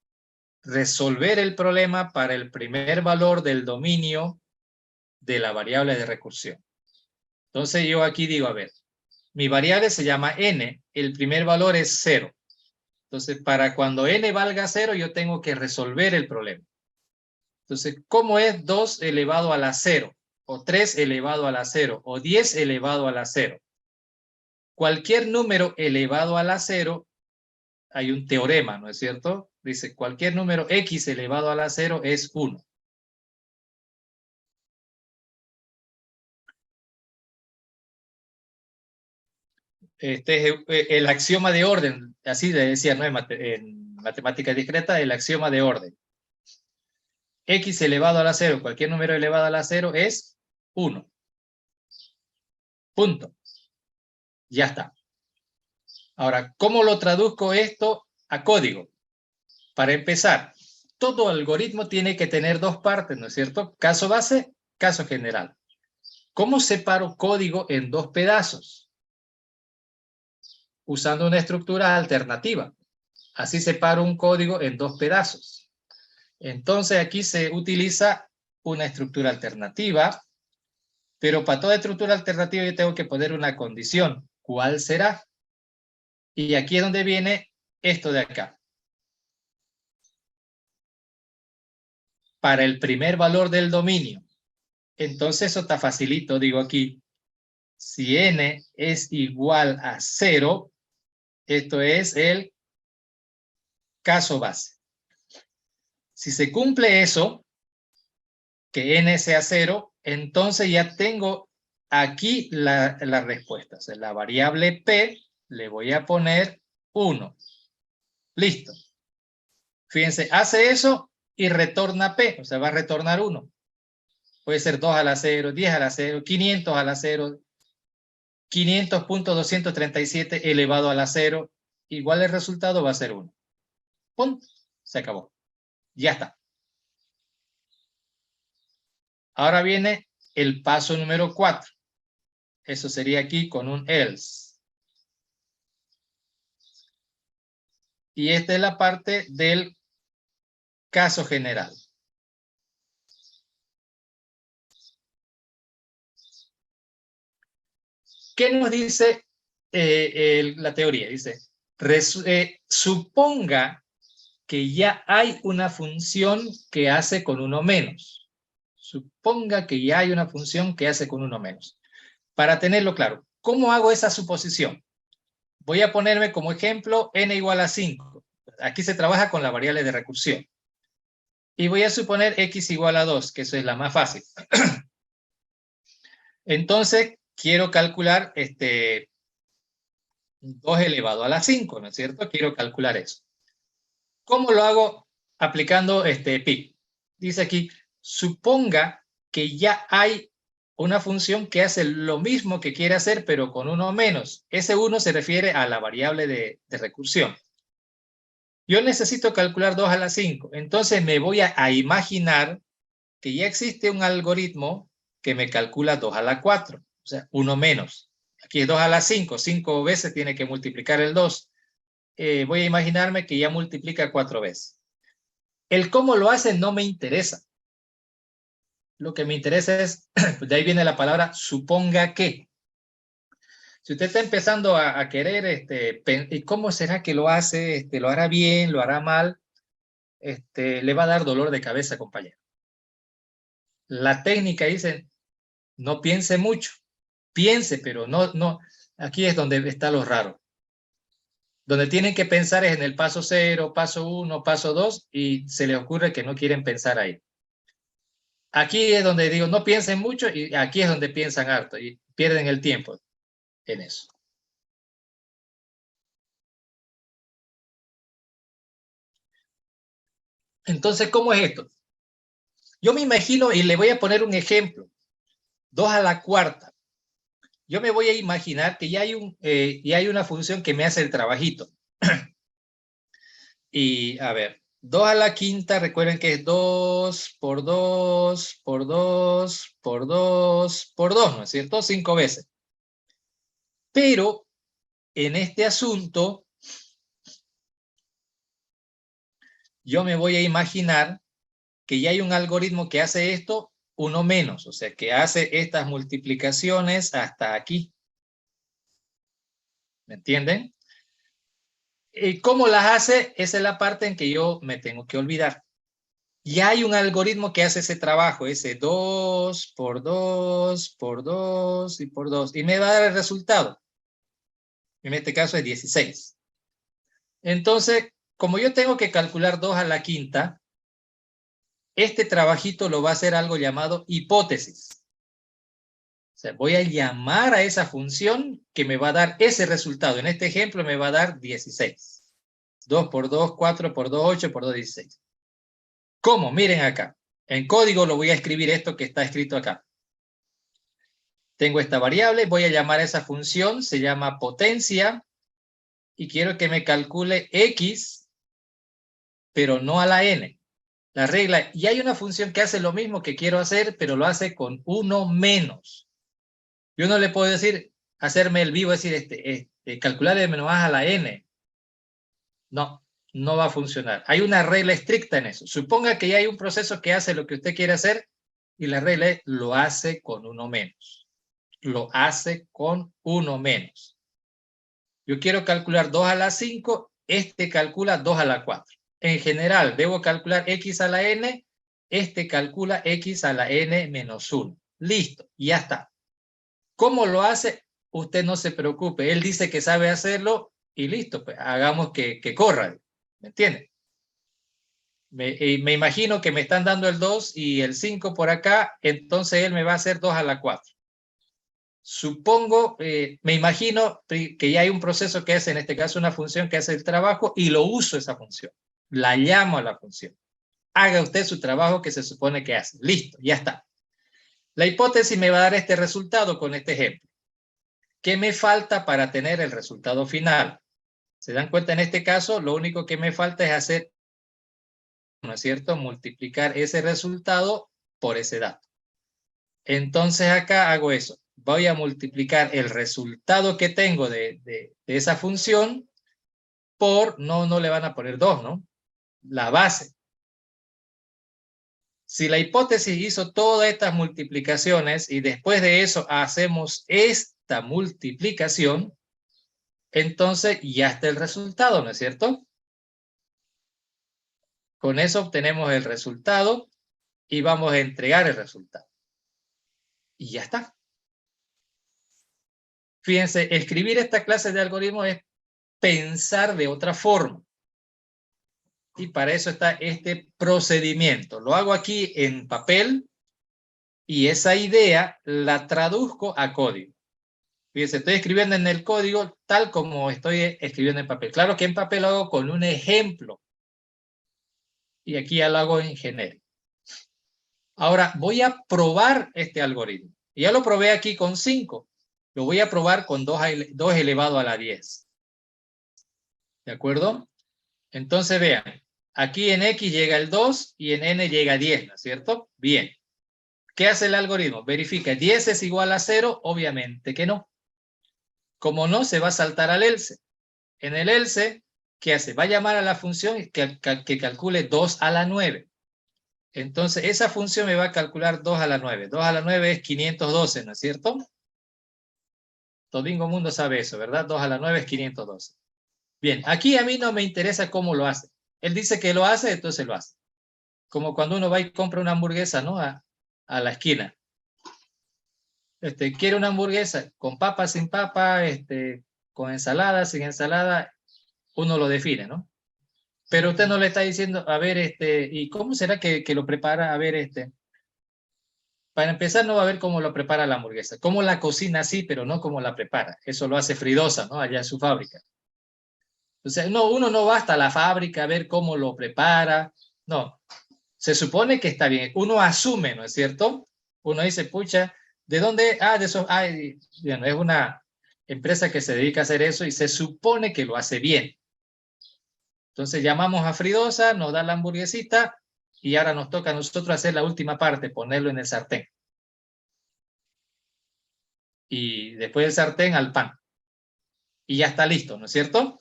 Resolver el problema para el primer valor del dominio de la variable de recursión. Entonces yo aquí digo, a ver, mi variable se llama n, el primer valor es 0. Entonces, para cuando n valga 0, yo tengo que resolver el problema. Entonces, ¿cómo es 2 elevado a la 0? O 3 elevado a la 0, o 10 elevado a la 0. Cualquier número elevado a la 0, hay un teorema, ¿no es cierto? Dice, cualquier número x elevado a la 0 es 1. Este es el axioma de orden, así le decía, ¿no? En matemática discreta, el axioma de orden. X elevado a la 0, cualquier número elevado a la 0 es 1. Punto. Ya está. Ahora, ¿cómo lo traduzco esto a código? Para empezar, todo algoritmo tiene que tener dos partes, ¿no es cierto? Caso base, caso general. ¿Cómo separo código en dos pedazos? Usando una estructura alternativa. Así separo un código en dos pedazos. Entonces aquí se utiliza una estructura alternativa, pero para toda estructura alternativa yo tengo que poner una condición. ¿Cuál será? Y aquí es donde viene esto de acá. Para el primer valor del dominio. Entonces eso está facilito, digo aquí. Si n es igual a 0, esto es el caso base. Si se cumple eso, que n sea 0, entonces ya tengo aquí la respuesta. O sea, la variable p le voy a poner 1. Listo. Fíjense, hace eso y retorna P, o sea, va a retornar 1. Puede ser 2 a la 0, 10 a la 0, 500 a la 0, 500.237 elevado a la 0. Igual el resultado va a ser 1. Punto. Se acabó. Ya está. Ahora viene el paso número 4. Eso sería aquí con un else. Y esta es la parte del caso general. ¿Qué nos dice la teoría? Dice, suponga que ya hay una función que hace con uno menos. Suponga que ya hay una función que hace con uno menos. Para tenerlo claro, ¿cómo hago esa suposición? Voy a ponerme como ejemplo n igual a 5. Aquí se trabaja con la variable de recursión. Y voy a suponer x igual a 2, que eso es la más fácil. Entonces, quiero calcular 2 elevado a la 5, ¿no es cierto? Quiero calcular eso. ¿Cómo lo hago? Aplicando pi. Dice aquí, suponga que ya hay una función que hace lo mismo que quiere hacer, pero con uno menos. Ese 1 se refiere a la variable de recursión. Yo necesito calcular 2 a la 5. Entonces me voy a imaginar que ya existe un algoritmo que me calcula 2 a la 4. O sea, 1 menos. Aquí es 2 a la 5. 5 veces tiene que multiplicar el 2. Voy a imaginarme que ya multiplica 4 veces. El cómo lo hace no me interesa. Lo que me interesa es, de ahí viene la palabra suponga que. Si usted está empezando a querer, ¿y cómo será que lo hace? ¿Lo hará bien? ¿Lo hará mal? Le va a dar dolor de cabeza, compañero. La técnica dice, no piense mucho. Piense, pero no. Aquí es donde está lo raro. Donde tienen que pensar es en el paso 0, paso 1, paso 2, y se les ocurre que no quieren pensar ahí. Aquí es donde digo, no piensen mucho, y aquí es donde piensan harto, y pierden el tiempo en eso. Entonces, ¿cómo es esto? Yo me imagino, y le voy a poner un ejemplo, 2 a la cuarta. Yo me voy a imaginar que ya hay una función que me hace el trabajito. Y a ver, 2 a la quinta, recuerden que es 2 por 2 por 2 por 2 por 2, ¿no es cierto? 5 veces. Pero en este asunto, yo me voy a imaginar que ya hay un algoritmo que hace esto uno menos, o sea, que hace estas multiplicaciones hasta aquí. ¿Me entienden? ¿Y cómo las hace? Esa es la parte en que yo me tengo que olvidar. Ya hay un algoritmo que hace ese trabajo, ese 2 por 2 por 2 y por 2, y me va a dar el resultado. En este caso es 16. Entonces, como yo tengo que calcular 2 a la quinta, este trabajito lo va a hacer algo llamado hipótesis. O sea, voy a llamar a esa función que me va a dar ese resultado. En este ejemplo me va a dar 16. 2 por 2, 4 por 2, 8 por 2, 16. ¿Cómo? Miren acá. En código lo voy a escribir esto que está escrito acá. Tengo esta variable, voy a llamar a esa función, se llama potencia, y quiero que me calcule x, pero no a la n. La regla, y hay una función que hace lo mismo que quiero hacer, pero lo hace con 1 menos. Yo no le puedo decir, hacerme el vivo, decir, calcular el menos a la n. No, no va a funcionar. Hay una regla estricta en eso. Suponga que ya hay un proceso que hace lo que usted quiere hacer, y la regla es, lo hace con 1 menos. Lo hace con 1 menos. Yo quiero calcular 2 a la 5, calcula 2 a la 4. En general, debo calcular x a la n, calcula x a la n menos 1. Listo, ya está. ¿Cómo lo hace? Usted no se preocupe. Él dice que sabe hacerlo y listo, pues hagamos que corra. ¿Me entiende? Me imagino que me están dando el 2 y el 5 por acá, entonces él me va a hacer 2 a la 4. Supongo, me imagino que ya hay un proceso que hace, en este caso una función que hace el trabajo, y lo uso esa función. La llamo a la función. Haga usted su trabajo que se supone que hace. Listo, ya está. La hipótesis me va a dar este resultado con este ejemplo. ¿Qué me falta para tener el resultado final? ¿Se dan cuenta? En este caso, lo único que me falta es hacer, ¿no es cierto?, multiplicar ese resultado por ese dato. Entonces acá hago eso. Voy a multiplicar el resultado que tengo de esa función por, no le van a poner 2, ¿no? La base. Si la hipótesis hizo todas estas multiplicaciones y después de eso hacemos esta multiplicación, entonces ya está el resultado, ¿no es cierto? Con eso obtenemos el resultado y vamos a entregar el resultado. Y ya está. Fíjense, escribir esta clase de algoritmo es pensar de otra forma. Y para eso está este procedimiento. Lo hago aquí en papel y esa idea la traduzco a código. Fíjense, estoy escribiendo en el código tal como estoy escribiendo en papel. Claro que en papel lo hago con un ejemplo. Y aquí ya lo hago en genérico. Ahora voy a probar este algoritmo. Ya lo probé aquí con 5. Lo voy a probar con 2 elevado a la 10. ¿De acuerdo? Entonces vean, aquí en X llega el 2 y en N llega 10, ¿no es cierto? Bien. ¿Qué hace el algoritmo? Verifica, ¿10 es igual a 0? Obviamente que no. Como no, se va a saltar al else. En el else, ¿qué hace? Va a llamar a la función que calcule 2 a la 9. Entonces, esa función me va a calcular 2 a la 9. 2 a la 9 es 512, ¿no es cierto? Todingo Mundo sabe eso, ¿verdad? 2 a la 9 es 512. Bien, aquí a mí no me interesa cómo lo hace. Él dice que lo hace, entonces lo hace. Como cuando uno va y compra una hamburguesa, ¿no? A la esquina. Quiere una hamburguesa con papa, sin papa, con ensalada, sin ensalada, uno lo define, ¿no? Pero usted no le está diciendo, a ver, ¿y cómo será que lo prepara? A ver, para empezar no va a ver cómo lo prepara la hamburguesa. Cómo la cocina sí, pero no cómo la prepara. Eso lo hace Fridosa, ¿no? Allá en su fábrica. Entonces, no, uno no va hasta la fábrica a ver cómo lo prepara. No, se supone que está bien. Uno asume, ¿no es cierto? Uno dice, pucha, ¿de dónde? Ah, de eso. Ah, bueno, es una empresa que se dedica a hacer eso y se supone que lo hace bien. Entonces llamamos a Fridosa, nos da la hamburguesita y ahora nos toca a nosotros hacer la última parte, ponerlo en el sartén. Y después del sartén al pan. Y ya está listo, ¿no es cierto?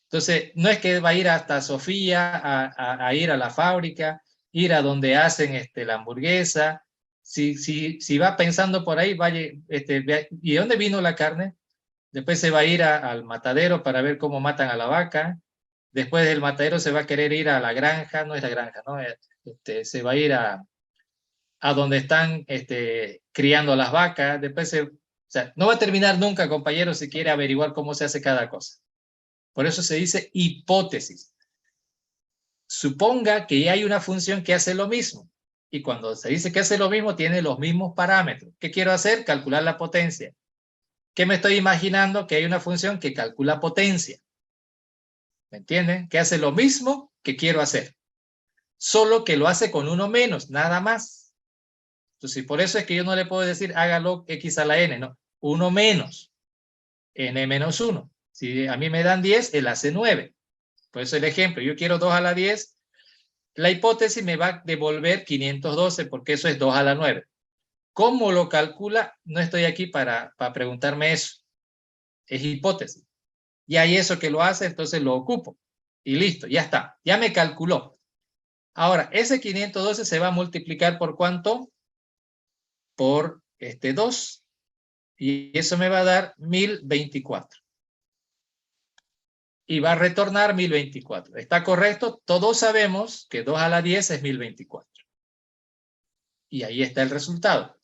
Entonces, no es que va a ir hasta Sofía a ir a la fábrica, ir a donde hacen la hamburguesa. Si va pensando por ahí, vaya, ¿y dónde vino la carne? Después se va a ir al matadero para ver cómo matan a la vaca. Después del matadero se va a querer ir a la granja, no es la granja, ¿no? Se va a ir a donde están criando las vacas. Después o sea, no va a terminar nunca, compañero, si quiere averiguar cómo se hace cada cosa. Por eso se dice hipótesis. Suponga que hay una función que hace lo mismo. Y cuando se dice que hace lo mismo, tiene los mismos parámetros. ¿Qué quiero hacer? Calcular la potencia. ¿Qué me estoy imaginando? Que hay una función que calcula potencia. ¿Me entienden? Que hace lo mismo que quiero hacer. Solo que lo hace con uno menos, nada más. Entonces, por eso es que yo no le puedo decir hágalo x a la n, no. 1 menos. N menos 1. Si a mí me dan 10, él hace 9. Por eso el ejemplo, yo quiero 2 a la 10. La hipótesis me va a devolver 512 porque eso es 2 a la 9. ¿Cómo lo calcula? No estoy aquí para preguntarme eso. Es hipótesis. Y hay eso que lo hace, entonces lo ocupo. Y listo, ya está. Ya me calculó. Ahora, ese 512 se va a multiplicar por ¿cuánto? Por 2. Y eso me va a dar 1024. Y va a retornar 1024. ¿Está correcto? Todos sabemos que 2 a la 10 es 1024. Y ahí está el resultado.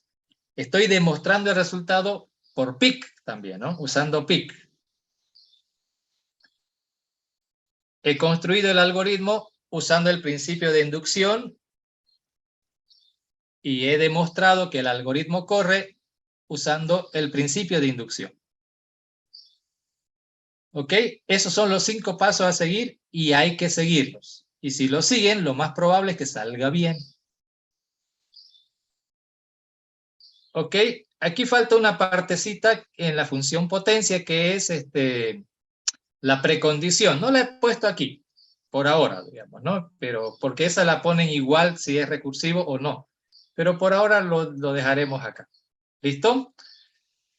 Estoy demostrando el resultado por PIC también, ¿no? Usando PIC. He construido el algoritmo usando el principio de inducción y he demostrado que el algoritmo corre usando el principio de inducción. ¿Ok? Esos son los 5 pasos a seguir y hay que seguirlos. Y si lo siguen, lo más probable es que salga bien. ¿Ok? Aquí falta una partecita en la función potencia que es la precondición. No la he puesto aquí, por ahora, digamos, ¿no? Pero porque esa la ponen igual si es recursivo o no. Pero por ahora lo dejaremos acá. ¿Listo?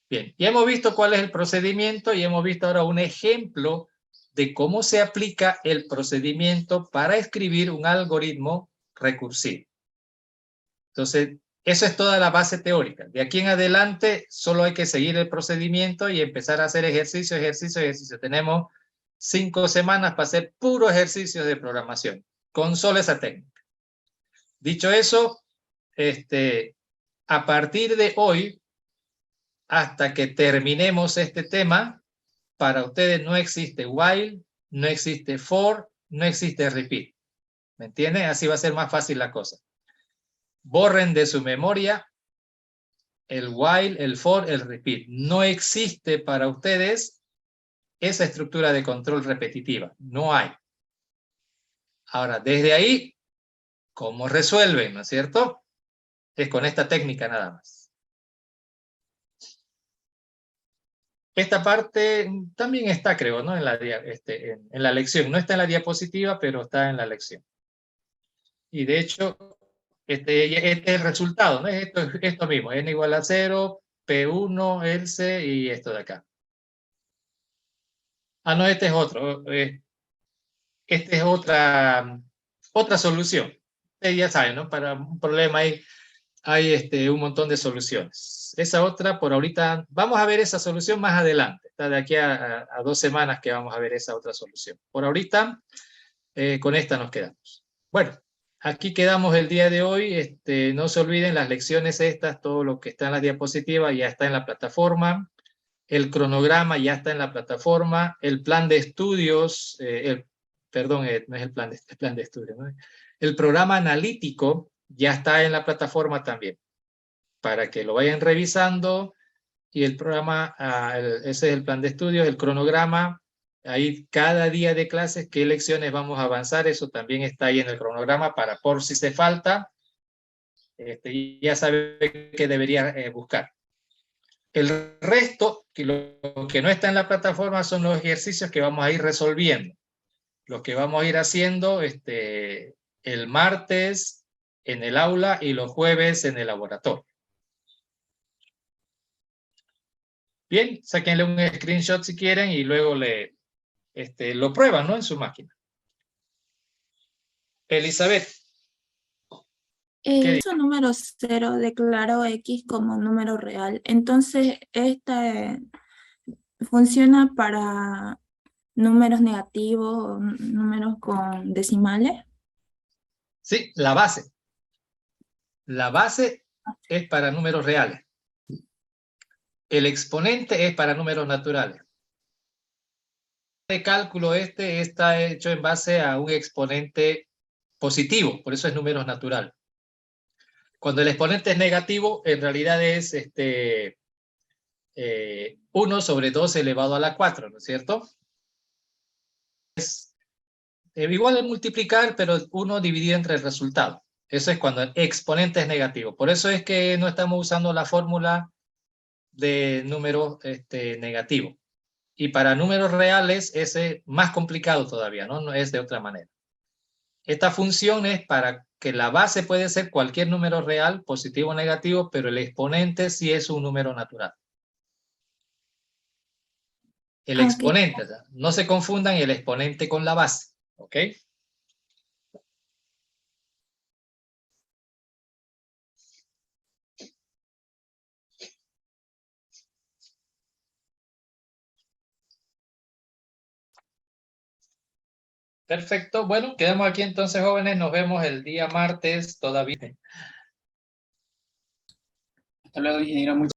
Bien, ya hemos visto cuál es el procedimiento y hemos visto ahora un ejemplo de cómo se aplica el procedimiento para escribir un algoritmo recursivo. Entonces, eso es toda la base teórica. De aquí en adelante solo hay que seguir el procedimiento y empezar a hacer ejercicio, ejercicio, ejercicio. Tenemos 5 semanas para hacer puro ejercicio de programación con solo esa técnica. Dicho eso, a partir de hoy, hasta que terminemos este tema, para ustedes no existe while, no existe for, no existe repeat. ¿Me entienden? Así va a ser más fácil la cosa. Borren de su memoria el while, el for, el repeat. No existe para ustedes esa estructura de control repetitiva. No hay. Ahora, desde ahí, ¿cómo resuelven? ¿No es cierto? Es con esta técnica nada más. Esta parte también está, creo, ¿no? En la lección. No está en la diapositiva, pero está en la lección. Y de hecho, este es el resultado, ¿no? Esto mismo, n igual a 0, P1, else y esto de acá. Ah, no, este es otro. Esta es otra solución. Ustedes ya saben, ¿no? Para un problema hay un montón de soluciones. Esa otra, por ahorita, vamos a ver esa solución más adelante. Está de aquí a 2 semanas que vamos a ver esa otra solución. Por ahorita, con esta nos quedamos. Bueno, aquí quedamos el día de hoy. No se olviden las lecciones estas, todo lo que está en la diapositiva ya está en la plataforma. El cronograma ya está en la plataforma. El plan de estudios, perdón, no es el plan de estudios, ¿no? El programa analítico ya está en la plataforma también, para que lo vayan revisando. Y el programa, ese es el plan de estudios, el cronograma, ahí cada día de clases, qué lecciones vamos a avanzar, eso también está ahí en el cronograma para por si se falta, ya sabe qué debería buscar. El resto, lo que no está en la plataforma son los ejercicios que vamos a ir resolviendo, los que vamos a ir haciendo el martes en el aula y los jueves en el laboratorio. Bien, sáquenle un screenshot si quieren y luego lo prueban, ¿no? En su máquina. Elizabeth. El caso número 0 declaró X como número real. Entonces, esta funciona para números negativos o números con decimales. Sí, la base. La base es para números reales. El exponente es para números naturales. El cálculo está hecho en base a un exponente positivo, por eso es números naturales. Cuando el exponente es negativo, en realidad es 1 sobre 2 elevado a la 4, ¿no es cierto? Es igual al multiplicar, pero 1 dividido entre el resultado. Eso es cuando el exponente es negativo. Por eso es que no estamos usando la fórmula de número negativo. Y para números reales es más complicado todavía, ¿no? No es de otra manera. Esta función es para que la base puede ser cualquier número real, positivo o negativo, pero el exponente sí es un número natural. El exponente, okay. No se confundan el exponente con la base, ¿ok? Perfecto, bueno, quedamos aquí entonces, jóvenes, nos vemos el día martes todavía. Hasta luego, ingeniero.